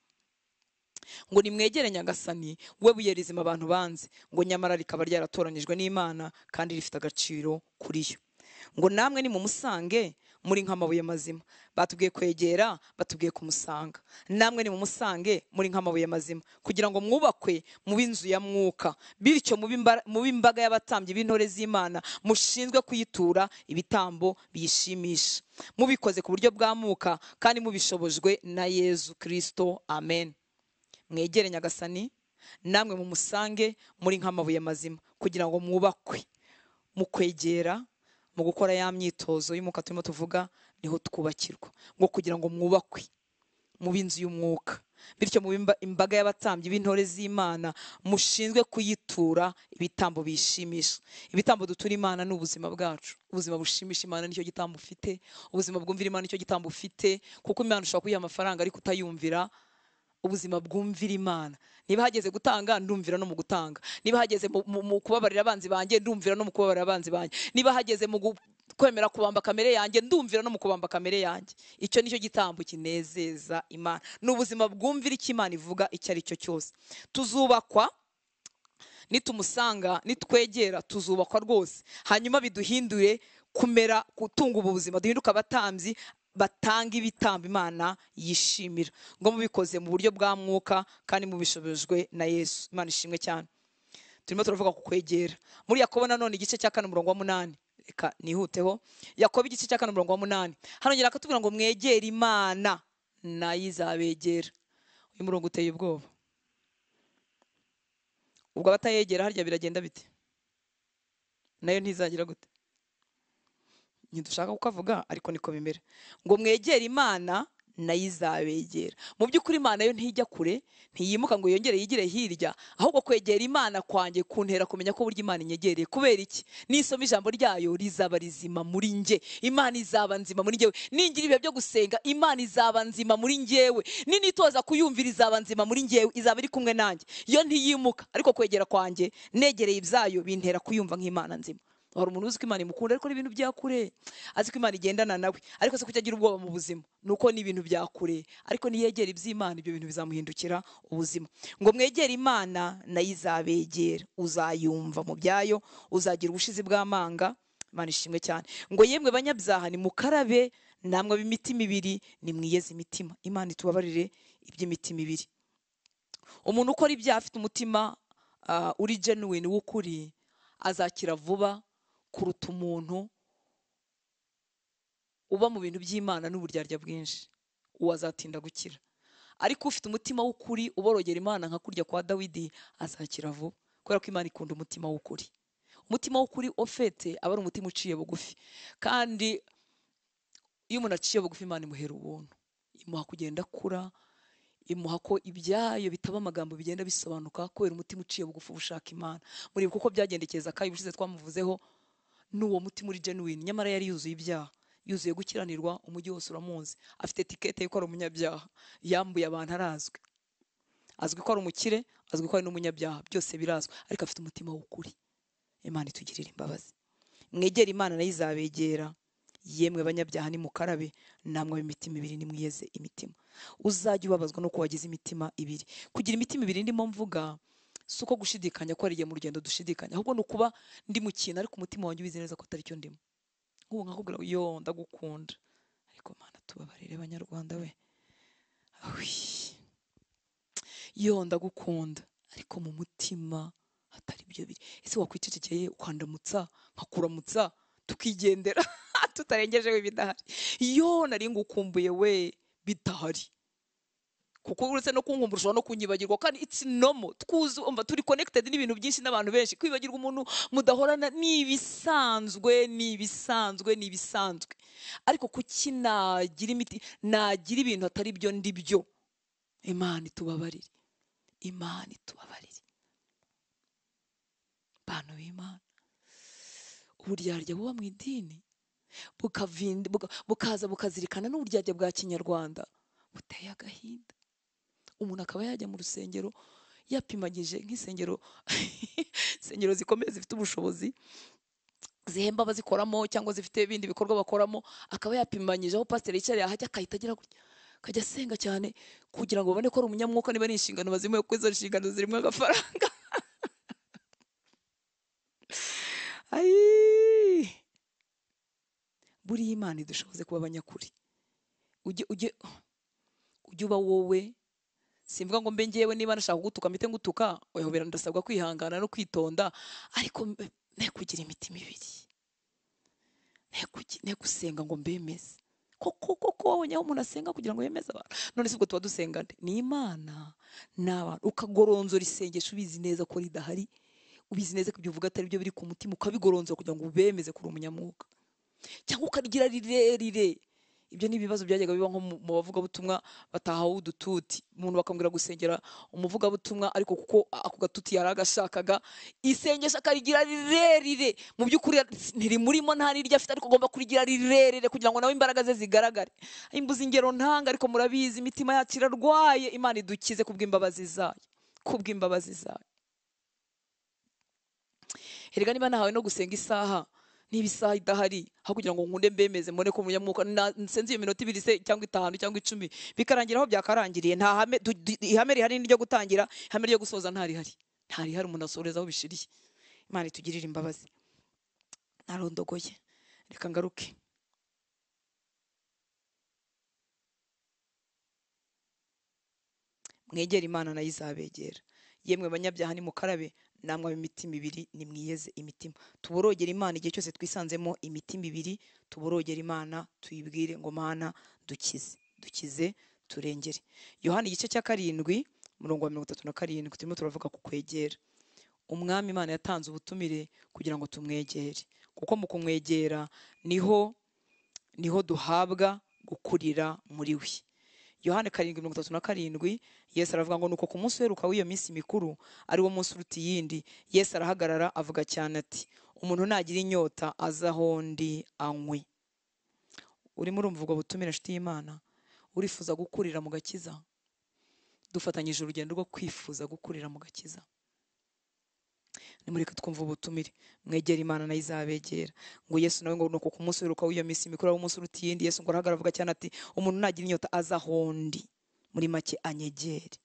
Ngo nimwegere Nyagasani, we buye rizima abantu banze, ngo nyamara rikaba ryaratoranijwe n'Imana kandi rifite agaciro kuri yo. Ngo namwe nimumusange muri nk'amabuye mazima. Batubwiye kwegera, batubwiye kumusanga. Namwe nimumusange muri nk'amabuye mazima, kugira ngo mwubakwe mu b'inzu ya mwuka, bityo mu b'imbaga y'abatambyi b'intore z'Imana, mushinzwe kuyitura ibitambo biyishimisha, mubikoze ku buryo bwa mwuka kandi mubishobojwe na Yezu Kristo. Amen. Mwegere Nyagasani, namwe mumusange muri nk'amabuye mazima, kugira ngo mwubakwe. Mu kwegera, mu gukora ya myitozo y'umwuka turimo tuvuga, niho twubakirwa. Ngo kugira ngo mwubakwe mu b'inzu y'umwuka, bityo mu imbaga y'abatambyi b'intore z'Imana, mushinzwe kuyitura ibitambo bishimisha. Ibitambo dutura Imana ni ubuzima bwacu. Ubuzima bushimisha Imana nicyo gitambo ufite, ubuzima bwumvira Imana nicyo gitambo ufite, kuko Imana ushobora kuyiha amafaranga ariko utayumvira. Ubuzima bwumvira Imana, niba hageze gutanga ndumvira no mu gutanga, niba hageze mu kubabarira abanzi banjye ndumvira no mu kubabarira abanzi banjye, niba hageze mu kwemera kubamba kamere yanjye, ndumvira no mu kubamba kamere yanjye. Icyo nicyo gitambo kinezeza Imana. Ni ubuzima bwumvira icyo Imana ivuga icyo ari cyo cyose. Tuzubakwa nitumusanga, nitwegera tuzubakwa rwose, hanyuma biduhindure kumera, gutunga ubu buzima, duhinduka abatambyi batanga ibitambo Imana yishimira, ngo mubikoze mu buryo bwa mwuka kandi mubishobojwe na Yesu. Imana ishimwe cyane. Turimo turavuga ku kwegera muri Yakobo nanone igice cya 4:8. Reka nihuteho. Yakobo igice cya 4:8, hano ngira akatubwira ngo mwegere Imana nayo izabegera. Uyu murongo uteye ubwoba. Ubwo abatayegera harya biragenda bite? Nayo ntizagira gute? Ntidushaka kukavuga ariko niko bimera, ngo mwegere Imana nayo izabegera. Mu by'ukuri Imana yo ntijya kure, ntiyimuka ngo yongere yigire hirya, ahubwo kwegera Imana kwanjye kuntera kumenya ko burya Imana inyegereye. Kubera iki? Nisoma ijambo ryayo rizaba rizima muri nge, Imana izaba nzima muri ngewe. Ningira ibihe byo gusenga, Imana izaba nzima muri ngewe. Ninitoza kuyumvira, izaba nzima muri ngewe, izaba iri kumwe nanjye. Yo ntiyimuka, ariko kwegera kwanjye negereye ibyayo bintera kuyumva nk'Imana nzima. Hari umuntu uzi ko Imana imukunda ariko n'ibintu byakure, azi ko Imana igendana nawe, ariko se kujya agira ubwoba mu buzima nuko ni ibintu byakure. Ariko niyegera iby'Imana, ibyo bintu bizamuhindukira ubuzima. Ngo mwegere Imana nayo izabegera, uzayumva mu byayo, uzagira ubushizi bw'amanga. Imana ishimwe cyane. Ngo yemwe banyabyaha nimukarabe, namwe b'imitima ibiri nimwiyeze imitima. Imana itubabarire iby'imitima ibiri. Umuntu ukora ibyaha afite umutima uri genuine w'ukuri azakira vuba kuruta umuntu uba mu bintu by'Imana n'uburyarya bwinshi. Uwo azatinda gukira. Ariko ufite umutima w'ukuri uborogera Imana nka kurya kwa Dawidi azakira vuba, kubera ko Imana ikunda umutima w'ukuri. Umutima w'ukuri ofete aba ari umutima uciye bugufi, kandi iyo umuntu aciye bugufi Imana imuhera ubuntu, imuha kugenda akura, imuha ko ibyayo bitaba amagambo bigenda bisobanuka, kubera umutima uciye bugufi ubushaka Imana. Muri kuko byagendekeza Kayi ubushize twamuvuzeho, n'uwo mutima uri genuine, nyamara yari yuzuye ibyaha, yuzuye gukiranirwa, umujyi wose uramuzi, afite etikete yuko ari umunyabyaha, yambuye abantu, arazwi, azwi ko ari umukire, azwi ko ari n'umunyabyaha, byose birazwi, ariko afite umutima w'ukuri. Imana itugirira imbabazi. Mwegere Imana nayo izabegera, yemwe banyabyaha nimukarabe, namwe b'imitima ibiri nimwiyeze imitima. Uzajya ubabazwa no kuwagize imitima ibiri. Kugira imitima ibiri ndimo mvuga suko gushidikanya ko ari igihe mu rugendo dushidikanya, ahubwo no kuba ndi mu kintu ariko umutima wanjye ubizi neza ko atari cyo ndimo. Nk'ubu nkakubwira yo ndagukunda, ariko Mana tubabarire Banyarwanda we, yo ndagukunda ariko mu mutima hatari byo biri. Ese wakwicecekeye ukandamutsa nkakuramutsa tukigendera tutarengejeho ibidahari? Yo nari ngukumbuye we bitahari, kuko uretse no kunkumbura ushobora no kunyibagirwa, kandi it's normal. Twumva turi connected n'ibintu byinshi n'abantu benshi. Kwibagirwa umuntu mudahorana ni ibisanzwe, ni ibisanzwe, ni ibisanzwe. Ariko kuki nagira ibintu atari byo ndi byo? Imana itubabarire, Imana itubabarire bantu b'Imana. Uburyarya buba mu idini bukaza bukazirikana n'uburyarya bwa Kinyarwanda buteye agahinda. Umuntu akaba yajya mu rusengero yapimagije nk'isengero insengero zikomeye zifite ubushobozi, zihemba abazikoramo cyangwa zifite ibindi bikorwa bakoramo, akaba yapimanyije aho pasiteri yicaye ahajya akahita agira gutya, akajya asenga cyane kugira ngo babone ko ari umunyamwuka, niba ari inshingano bazimuye, kuko izo nshingano zirimo agafaranga. Buriya Imana idushoboze kuba abanyakuri. Ujye uba wowe. Simvuga ngo mbe ngewe niba nashaka kugutuka mpite ngutuka, oya, ndasabwa kwihangana no kwitonda, ariko ne kugira imitima ibiri, ne gusenga ngo mbemeze. Koko wabonye aho umuntu asenga kugira ngo yemeze abantu? None se ubwo tuba dusenga nde? Ni Imana n'abantu. Ukagoronzora isengesho ubizi neza ko ridahari, ubizi neza ko ibyo uvuga atari byo biri ku mutima, ukabigoronzora kugira ngo ubemeze kuri umunyamwuka, cyangwa ukarigira rirerire. Ibyo ni ibibazo byajyaga biba nko mu bavugabutumwa batahawe udututi, umuntu bakambwira gusengera umuvugabutumwa, ariko kuko ako gatuti yari agashakaga, isengesha akarigira rirerire, mu by'ukuri ntirimurimo, nta n'iryo afite, ariko agomba kurigira rirerire kugira ngo nawe imbaraga ze zigaragare. Imbuza ingero ntanga, ariko murabizi imitima yacu irarwaye. Imana idukize kubw'imbabazi zayo, kubw'imbabazi zayo. Erega niba nahawe no gusenga isaha, niba isaha idahari aho kugira ngo nkunde mbemeze mbone ko munyamwuka nsenze iyo minota 2 se cyangwa 5 cyangwa 10 bikarangira aho byakarangiriye, nta hame ihame rihari ryo gutangira, ihame ryo gusoza ntari hari umuntu asoreza aho bishiriye. Imana itugirire imbabazi. Narondogoye, reka ngaruke. Mwegera Imana nayo izabegera. Yemwe banyabyaha nimukarabe, namwe imitima ibiri nimwiyeze imitima. Tuborogera Imana igihe cyose twisanzemo imitima ibiri, tuborogera Imana tuyibwire ngo Mana dukize turengere. Yohana igice cya 7 murongo wa 37 turimo turavuga ku kwegera. Umwami Imana yatanze ubutumire kugira ngo tumwegere, kuko mu kumwegera niho duhabwa gukurira muri we. Yohana 7:37 Yesu aravuga ngo nuko ku munsi uheruka w'iyo minsi mikuru ari wo munsi uruta iyindi, Yesu arahagarara avuga cyane ati, umuntu nagira inyota azaho ndi anywe. Urimo urumva ubwo butumire nshuti y'Imana? Urifuza gukurira mu gakiza? Dufatanyije urugendo rwo kwifuza gukurira mu gakiza. Nimureke twumva ubutumire, mwegera Imana nayo izabegera. Ngo Yesu nawe ngo nuko ku munsi uheruka w'iyo minsi mikuru ari wo munsi uruta iyindi, Yesu ngo arahagarara avuga cyane ati, umuntu nagira inyota azaho ndi. Muri make anyegere,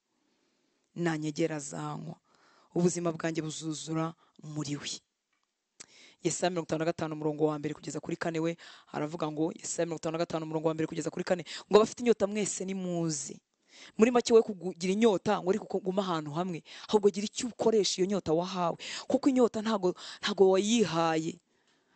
nanyegera azanywa, ubuzima bwanjye buzuzura muri we. Yesaya 55 umurongo wa 1 kugeza kuri 4 we aravuga ngo, Yesaya 55 umurongo wa 1 kugeza kuri 4 ngo abafite inyota mwese nimuze. Muri make we kugira inyota ngo ari kuguma ahantu hamwe, ahubwo gira icyo ukoresha iyo nyota wahawe, kuko inyota ntago wayihaye.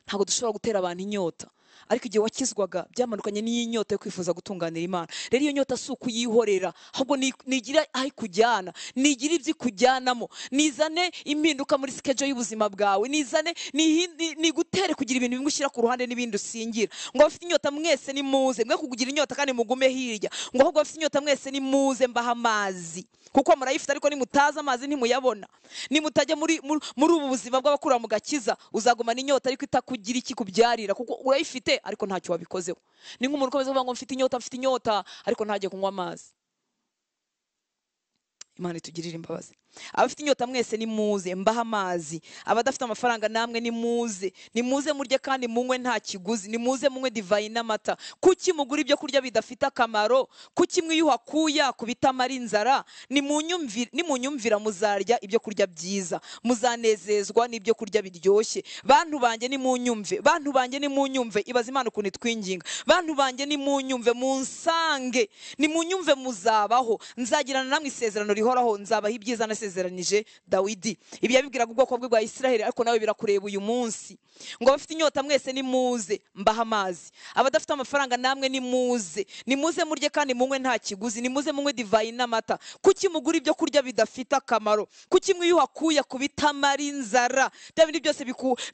Ntago dushobora gutera abantu inyota, ariko igihe wakizwaga byamanukanye n'iyi nyota yo kwifuza gutunganira Imana. Rero iyo nyota si ukuyihorera, ahubwo nigira aho kujyana, nigira ibyo kujyanamo, nizane impinduka muri schedule y'ubuzima bwawe, nizane ni gutere kugira ibintu bimwe ushyira ku ruhande n'ibindi usingira. Ngo abafite inyota mwese nimuze, mwe kugira inyota kandi mugume hirya. Ngo ahubwo abafite inyota mwese nimuze mbaha amazi, kuko murayifite ariko nimutaza amazi ntimuyabona. Nimutajya muri ubu buzima bw'abakura mu gakiza, uzagumana inyota ariko itakugira iki kubyarira, kuko urayifite ariko ntacyo wabikozeho. Ni nk'umuntu ukomeza kuvuga ngo mfite inyota ariko ntajye kunywa amazi. Imana itugirire imbabazi. Abafite inyota mwese nimuze mbaha amazi, abadafite amafaranga namwe nimuze murye kandi munywe nta kiguzi, nimuze munywe divayi n'amata. Kuki mugura ibyo kurya bidafite akamaro? Kuki mwiyuha kuya kubitamara inzara? Nimunyumvira muzarya ibyo kurya byiza, muzanezezwa n'ibyo kurya biryoshye. Bantu banjye nimunyumve, ibaza Imana ukuntu itwinginga. Bantu banjye nimunyumve, munsange, nimunyumve muzabaho, nzagirana namwe isezerano rihoraho, nzabaha ibyiza nasezeranije Dawidi. Ibi yabibwiraga ubwoko bwe bwa Isiraheli, ariko nawe birakureba uyu munsi. Ngo abafite inyota mwese nimuze mbaha amazi, abadafite amafaranga namwe nimuze murye kandi munywe nta kiguzi, nimuze munywe divayi n'amata. Kuki mugura ibyo kurya bidafite akamaro? Kuki mwiyuha kuya kubitamara inzara? Bya bindi byose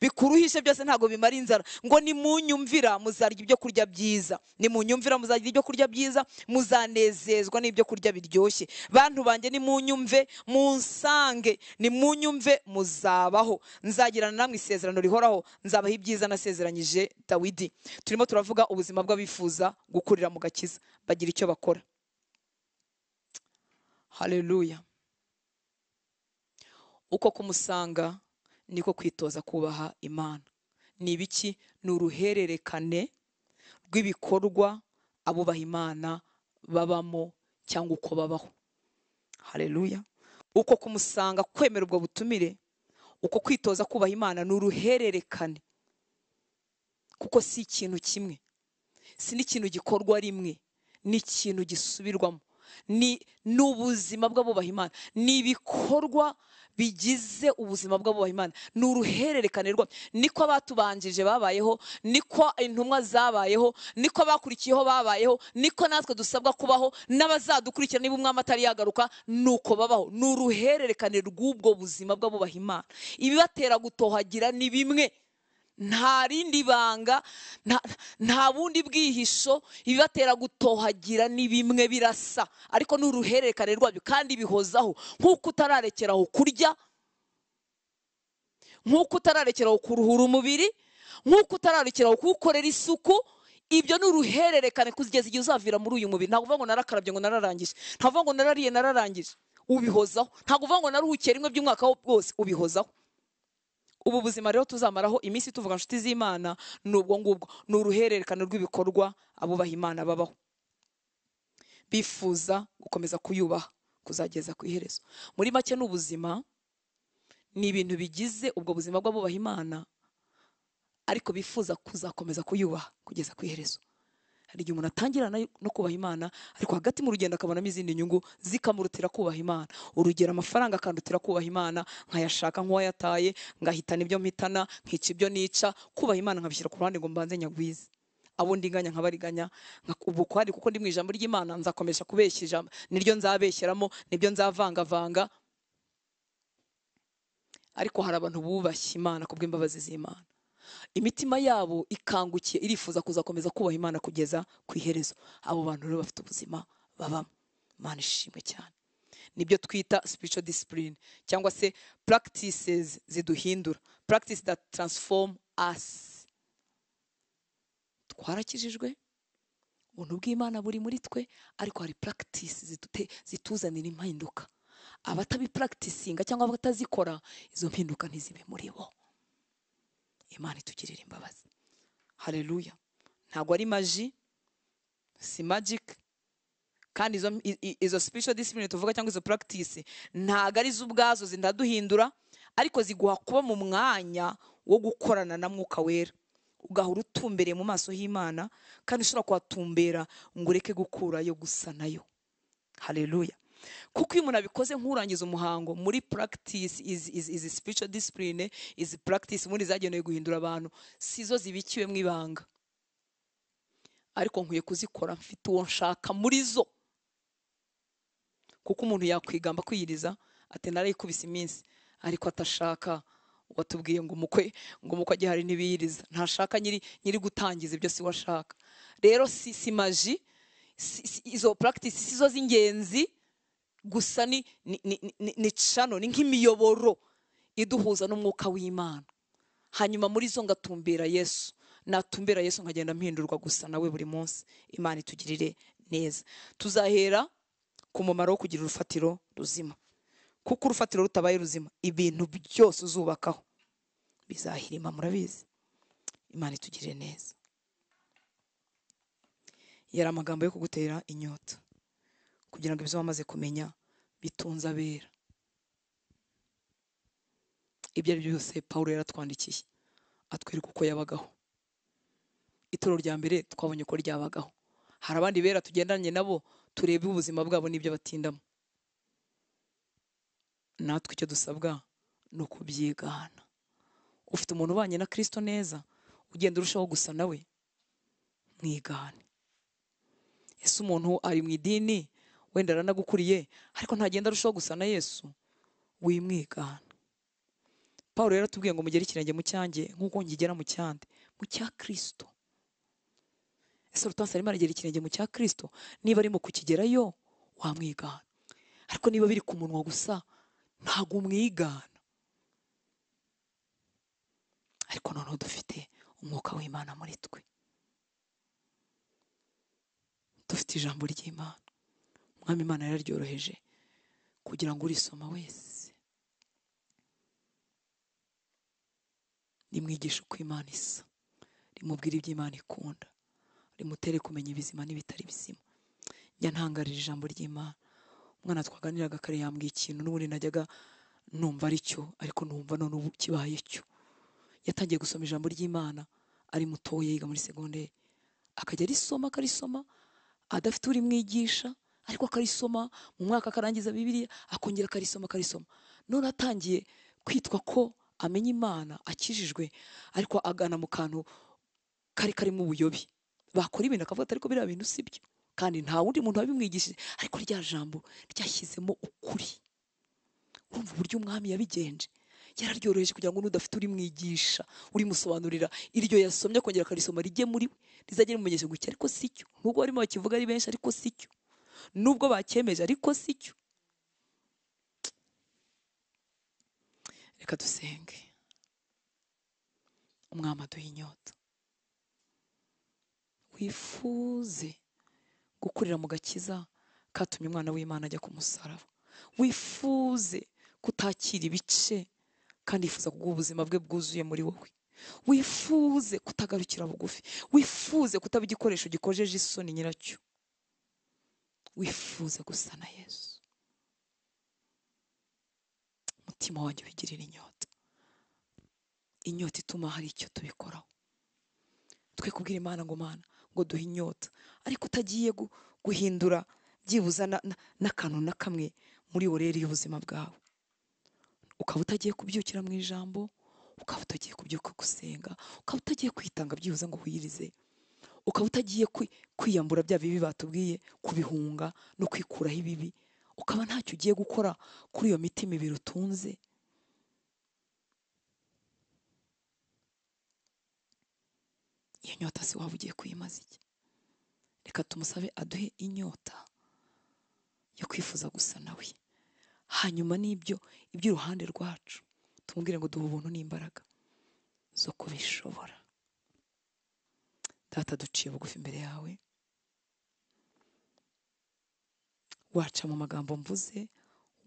bikuruhishe byose ntago bimara inzara. Ngo nimunyumvira muzarya ibyo kurya byiza, nimunyumvira muzarya ibyo kurya byiza, muzanezezwa n'ibyo kurya biryoshye. Bantu banjye nimunyumve, munsange, nimunyumve muzabaho, nzagirana namwe isezerano rihoraho, nzabaha ibyiza nasezeranyije Dawidi. Turimo turavuga ubuzima bw'abifuza gukurira mu gakiza, bagira icyo bakora. Haleluya. Uko kumusanga niko kwitoza kubaha Imana. Ni ibiki? Ni uruhererekane rw'ibikorwa abubaha Imana babamo cyangwa uko babaho. Haleluya. Uko kumusanga, kwemera ubwo butumire, uko kwitoza kubaha Imana ni uruhererekane, kuko si ikintu kimwe, si n'ikintu gikorwa rimwe, ni ikintu gisubirwamo. Ni ubuzima bw'abubaha Imana, ni ibikorwa bigize ubuzima bw'abubaha Imana, ni uruhererekane rwa. Niko abatubanjije babayeho, niko intumwa zabayeho, niko abakurikiyeho babayeho, niko natwe dusabwa kubaho, n'abazadukurikira niba umwami atari yagaruka nuko babaho. Ni uruhererekane rw'ubwo buzima bw'abubaha Imana. Ibibatera gutohagira ni bimwe, nta rindi banga, nta bundi bwihisho. Ibibatera gutohagira ni bimwe, birasa, ariko ni uruhererekane rwabyo kandi bihozaho. Nk'uko utararekeraho kurya, nk'uko utararekeraho kuruhura umubiri, nk'uko utararekeraho kuwukorera isuku, ibyo ni uruhererekane kugeza igihe uzavira muri uyu mubiri. Ntabwo uvuga ngo narakarabye ngo nararangije, ntabwo uvuga ngo narariye nararangije, ubihozaho. Ntabwo uvuga ngo naruhukiye rimwe by'umwaka bwose, ubihozaho. ubu buzima rero tuzamaraho iminsi tuvuga inshuti z'Imana n'ubwo ngubwo, ni uruhererekane rw'ibikorwa abubaha Imana babaho, bifuza gukomeza kuyubaha kuzageza ku iherezo. Muri make n'ubuzima ni ibintu bigize ubwo buzima bw'abubaha Imana, ariko bifuza kuzakomeza kuyubaha kugeza ku iherezo. Hari igihe umuntu atangira no kubaha Imana, ariko hagati mu rugendo akabonamo izindi nyungu zikamurutira kubaha Imana. Urugero, amafaranga akandutira kubaha Imana, nkayashaka nk'uwayataye, ngahitana ibyo mpitana, nkica ibyo nica. Kubaha Imana nkabishyira ku ruhande ngo mbanze nyagwize, abo ndiganya nkabariganya. Ubu kwari kuko ndi mu ijambo ry'Imana, nzakomesha kubeshya ijambo, niryo nzabeshyeramo, nibyo nzavangavanga. Ariko hari abantu bubashye Imana kubw'imbabazi z'Imana, imitima yabo ikangukiye, irifuza kuzakomeza kubaha Imana kugeza ku iherezo. Abo bantu rero bafite ubuzima babamo. Imana ishimwe cyane. Nibyo twita spiritual discipline, cyangwa se practices ziduhindura, practice that transform us. Twarakijijwe, ubuntu bw'Imana buri muri twe, ariko hari practice zituzanira impinduka. Abatabipracticinga cyangwa abatazikora, izo mpinduka ntizibe muri bo. Imana itugirira imbabazi. Haleluya. Ntabwo ari maji, si magic, kandi izo spiritual discipline tuvuga cyangwa izo practice ntabwo ari z'ubwazo zindaduhindura, ariko ziguha kuba mu mwanya wo gukorana na Mwuka Wera, ugahora utumbereye mu maso y'Imana, kandi ushobora kuhatumbera ngo ureke gukurayo gusa nayo. Haleluya. Kuko iyo umuntu abikoze nk'urangiza umuhango, muri practice izi spiritual discipline, izi practice muri zagenewe guhindura abantu, sizo zibikiwe mu ibanga, ariko nkwiye kuzikora mfite uwo nshaka muri zo. Kuko umuntu yakwigamba kwiyiriza ati narayikubise iminsi, ariko atashaka watubwiye ngo umukwe agihari ntibiyiriza, ntashaka nyiri gutangiza ibyo si washaka. Rero si maji, izo practice sizo z'ingenzi gusa, ni channel, ni nk'imiyoboro iduhuza n'Umwuka w'Imana. Hanyuma muri zo ngatumbera Yesu, natumbera Yesu nkagenda mpindurwa gusa nawe buri munsi. Imana itugirire neza. Tuzahera ku mumaro wo kugira urufatiro ruzima, kuko urufatiro rutabaye ruzima, ibintu byose uzubakaho bizahirima, murabizi. Imana itugirire neza. Yari amagambo yo kugutera inyota, kugira ngo ibyo wamaze kumenya bitunze abera. Ibyo ari byo byose Pawulo yaratwandikiye atwereka uko yabagaho. Ituro rya mbere twabonye ko ryabagaho. Hari abandi bera tugendanye nabo, turebe ubuzima bwabo n'ibyo batindamo. Natwe icyo dusabwa ni ukubyigana. Ufite umuntu ubanye na Kristo neza, ugenda urushaho gusa nawe, mwigane. Ese umuntu ari mu idini, wenda aranagukuriye, ariko ntagenda arushaho gusa na Yesu, wimwigana. Pawulo rero atubwiye ngo mugere ikirenge mu cyanjye nk'uko ngigera mu cyande, mu cya Kristo. Ese Rutansi arimo aragera ikirenge mu cya Kristo? Niba arimo kukigerayo, wamwigana. Ariko niba biri ku munwa gusa, ntabwo umwigana. Ariko noneho dufite Umwuka w'Imana muri twe, dufite ijambo ry'Imana. Umwami Imana yararyoroheje kugira ngo urisoma wese rimwigisha uko Imana isa, rimubwira ibyo Imana ikunda, rimutere kumenya ibizima n'ibitari bizima. Njya ntangarira ijambo ry'Imana. Umwana twaganiraga kare yambwiye ikintu n'ubundi najyaga numva ari cyo, ariko numva none ubu kibaye cyo. Yatangiye gusoma ijambo ry'Imana ari mutoya, yiga muri segonderi, akajya akarisoma adafite uri mwigisha, ariko akarisoma mu mwaka akarangiza Bibiliya, akongera akarisoma. None atangiye kwitwa ko amenya Imana, akijijwe, ariko agana mu kantu karimo ubuyobi. Bakora ibintu akavuga ariko biriya bintu sibyo, kandi nta wundi muntu wabimwigishije, ariko rya jambo ryashyizemo ukuri. Urumva uburyo umwami yabigenje, yararyoroheje kugira ngo n'udafite uri mwigisha, uri musobanurira, iryo yasomye akongera akarisoma rijye muri we, rizagere mumenyesha ngo iki ariko sicyo. Nubwo barimo bakivuga ari benshi, ariko sicyo. Nubwo bakemeje, ariko sicyo. Reka dusenge. Umwami aduha inyota, wifuze gukurira mu gakiza katumye umwana w'Imana ajya ku musaraba. Wifuze kutakira ibice kandi yifuza kuguha ubuzima bwe bwuzuye muri wowe. Wifuze kutagarukira bugufi, wifuze kutaba igikoresho gikojeje isoni nyiracyo, wifuze gusa na Yesu. Umutima wanjye wigirira inyota, inyota ituma hari icyo tubikoraho. Twe kubwira Imana ngo Mana ngo duhe inyota, ariko utagiye guhindura byibuza n'akantu na kamwe muri oreri y'ubuzima bwawe. Ukaba utagiye kubyukira mu ijambo, ukaba utagiye kubyuka gusenga, ukaba utagiye kwitanga byibuza ngo wiyirize, ukaba utagiye kwiyambura bya bibi batubwiye kubihunga no kwikuraho ibibi, ukaba ntacyo ugiye gukora kuri iyo mitima ibiri utunze. Iyo nyota si waba ugiye kuyimaza iki? Reka tumusabe aduhe inyota yo kwifuza gusa nawe. Hanyuma n'ibyo iby'uruhande rwacu tumubwire ngo duhe ubuntu n'imbaraga zo kubishobora. Data, duciye bugufi imbere yawe, waca mu magambo mvuze,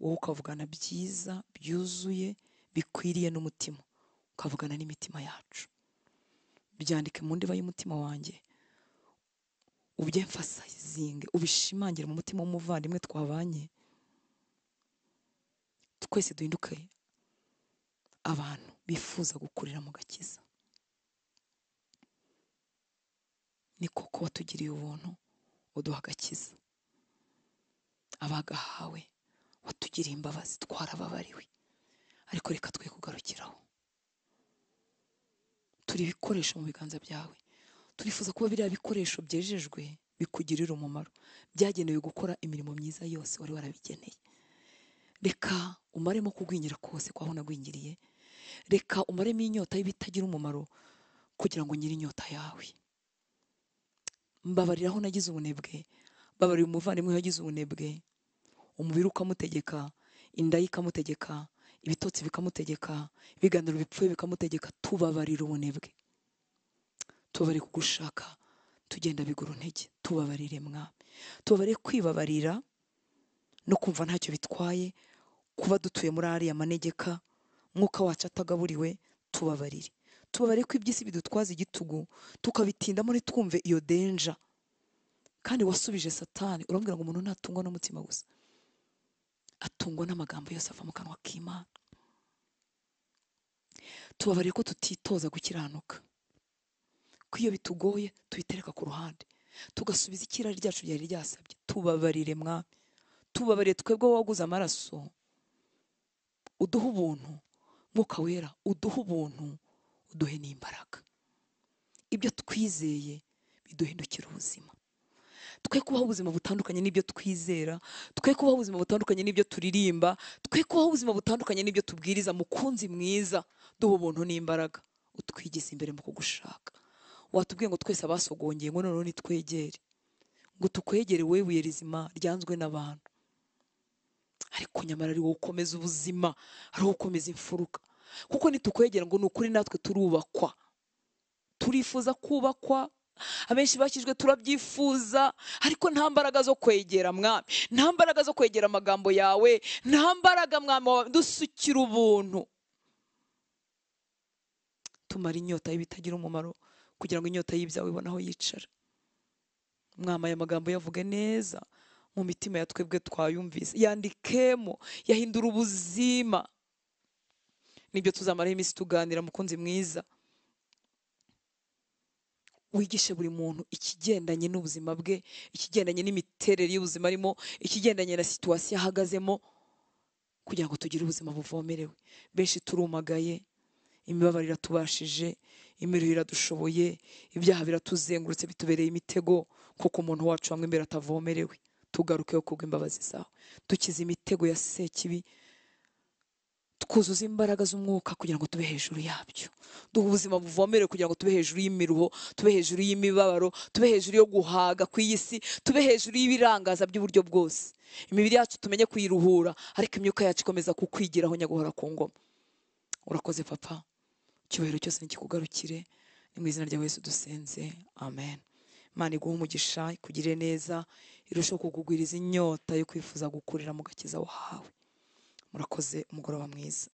wowe ukavugana byiza byuzuye bikwiriye n'umutima, ukavugana n'imitima yacu. Byandike mu ndiba y'umutima wanjye, ubyemfasayizinge, ubishimangire mu mutima w'umuvandimwe twabanye. Twese duhinduke abantu bifuza gukurira mu gakiza. Ni koko watugiriye ubuntu uduha agakiza, abagahawe watugiriye imbabazi, twarababariwe, ariko reka twe kugarukiraho. Turi ibikoresho mu biganza byawe, turifuza kuba biriya bikoresho byejejwe bikugirira umumaro, byagenewe gukora imirimo myiza yose wari warabigeneye. Reka umaremo kugwingira kose kwaho nagwingiriye, reka umaremo inyota y'ibitagira umumaro kugira ngo nyiri inyota yawe. Mbabarira aho nagize ubunebwe, mbabarira umuvandimwe yagize ubunebwe, umubiri ukamutegeka, inda ikamutegeka, ibitotsi bikamutegeka, ibiganiro bipfuye bikamutegeka. Tubabarira ubunebwe, tubabarire kugushaka tugenda biguru ntege. Tubabarire Mwami, tubabarire kwibabarira no kumva ntacyo bitwaye kuba dutuye muri ariya manegeka, mwuka wacu atagaburiwe. Tubabarire, tubabarire ko iby'isi bidutwaza igitugu tukabitindamo ntitwumve iyo denja. Kandi wasubije Satani, urambwira ngo umuntu ntatungwa n'umutima gusa, atungwa n'amagambo yose ava mu kanwa k'Imana. Tubabarire ko tutitoza gukiranuka, ko iyo bitugoye tubitereka ku ruhande, tugasubiza ikirari ryacu ryari ryasabye. Tubabarire Mwami, tubabarire twebwe waguze amaraso. Uduhe ubuntu Mwuka Wera, uduhe ubuntu, uduhe n'imbaraga. Ibyo twizeye biduhindukira ubuzima. Twe kubaho ubuzima butandukanye n'ibyo twizera, twe kubaho ubuzima butandukanye n'ibyo turirimba, twe kubaho ubuzima butandukanye n'ibyo tubwiriza. Mukunzi mwiza, duhe ubuntu n'imbaraga, utwigize imbere mu kugushaka. Watubwiye ngo twese abasogongeye ngo noneho nitwegere, ngo tukwegere wewe ibuye rizima ryanzwe n'abantu. Ariko nyamara ari wowe ukomeza ubuzima, ari wowe ukomeza imfuruka. Kuko nitukwegera ngo nukuri natwe turubakwa, turifuza kubakwa. Abenshi bakijwe turabyifuza, ariko nta mbaraga zo kwegera Mwami, nta mbaraga zo kwegera amagambo yawe, nta mbaraga Mwami. Dusukira ubuntu, tumara inyota y'ibitagira umumaro kugira ngo inyota y'ibyawe ibone aho yicara. Mwami, aya magambo yavuge neza mu mitima ya twebwe twayumvise, yandikemo, yahindura ubuzima. Nibyo tuzamaraho iminsi tuganira. Mukunzi mwiza, wigishe buri muntu ikigendanye n'ubuzima bwe, ikigendanye n'imiterere y'ubuzima arimo, ikigendanye na situwasiyo ahagazemo, kugira ngo tugire ubuzima buvomerewe. Benshi turumagaye, imibabaro iratubashije, imiruho iradushoboye, ibyaha biratuzengurutse bitubereye imitego, kuko umuntu wacu wamwe imbere atavomerewe. Tugarukeho kubw'imbabazi zawe, dukize imitego ya sekibi, twuzuza imbaraga z'umwuka kugira ngo tube hejuru yabyo. Duhe ubuzima buvomerewe kugira ngo tube hejuru y'imiruho, tube hejuru y'imibabaro, tube hejuru yo guhaga ku iyi si, tube hejuru y'ibirangaza by'uburyo bwose. Imibiri yacu tumenye kuyiruhura, ariko imyuka yacu ikomeza kukwigiraho nyaguhora ku ngoma. Urakoze Papa, icyubahiro cyose nikikugarukire. Ni mu izina rya Yesu dusenze, amen. Imana iguhe umugisha, ikugirire neza, irusheho kukugwiriza inyota yo kwifuza gukurira mu gakiza wahawe. Murakoze, umugoroba mwiza.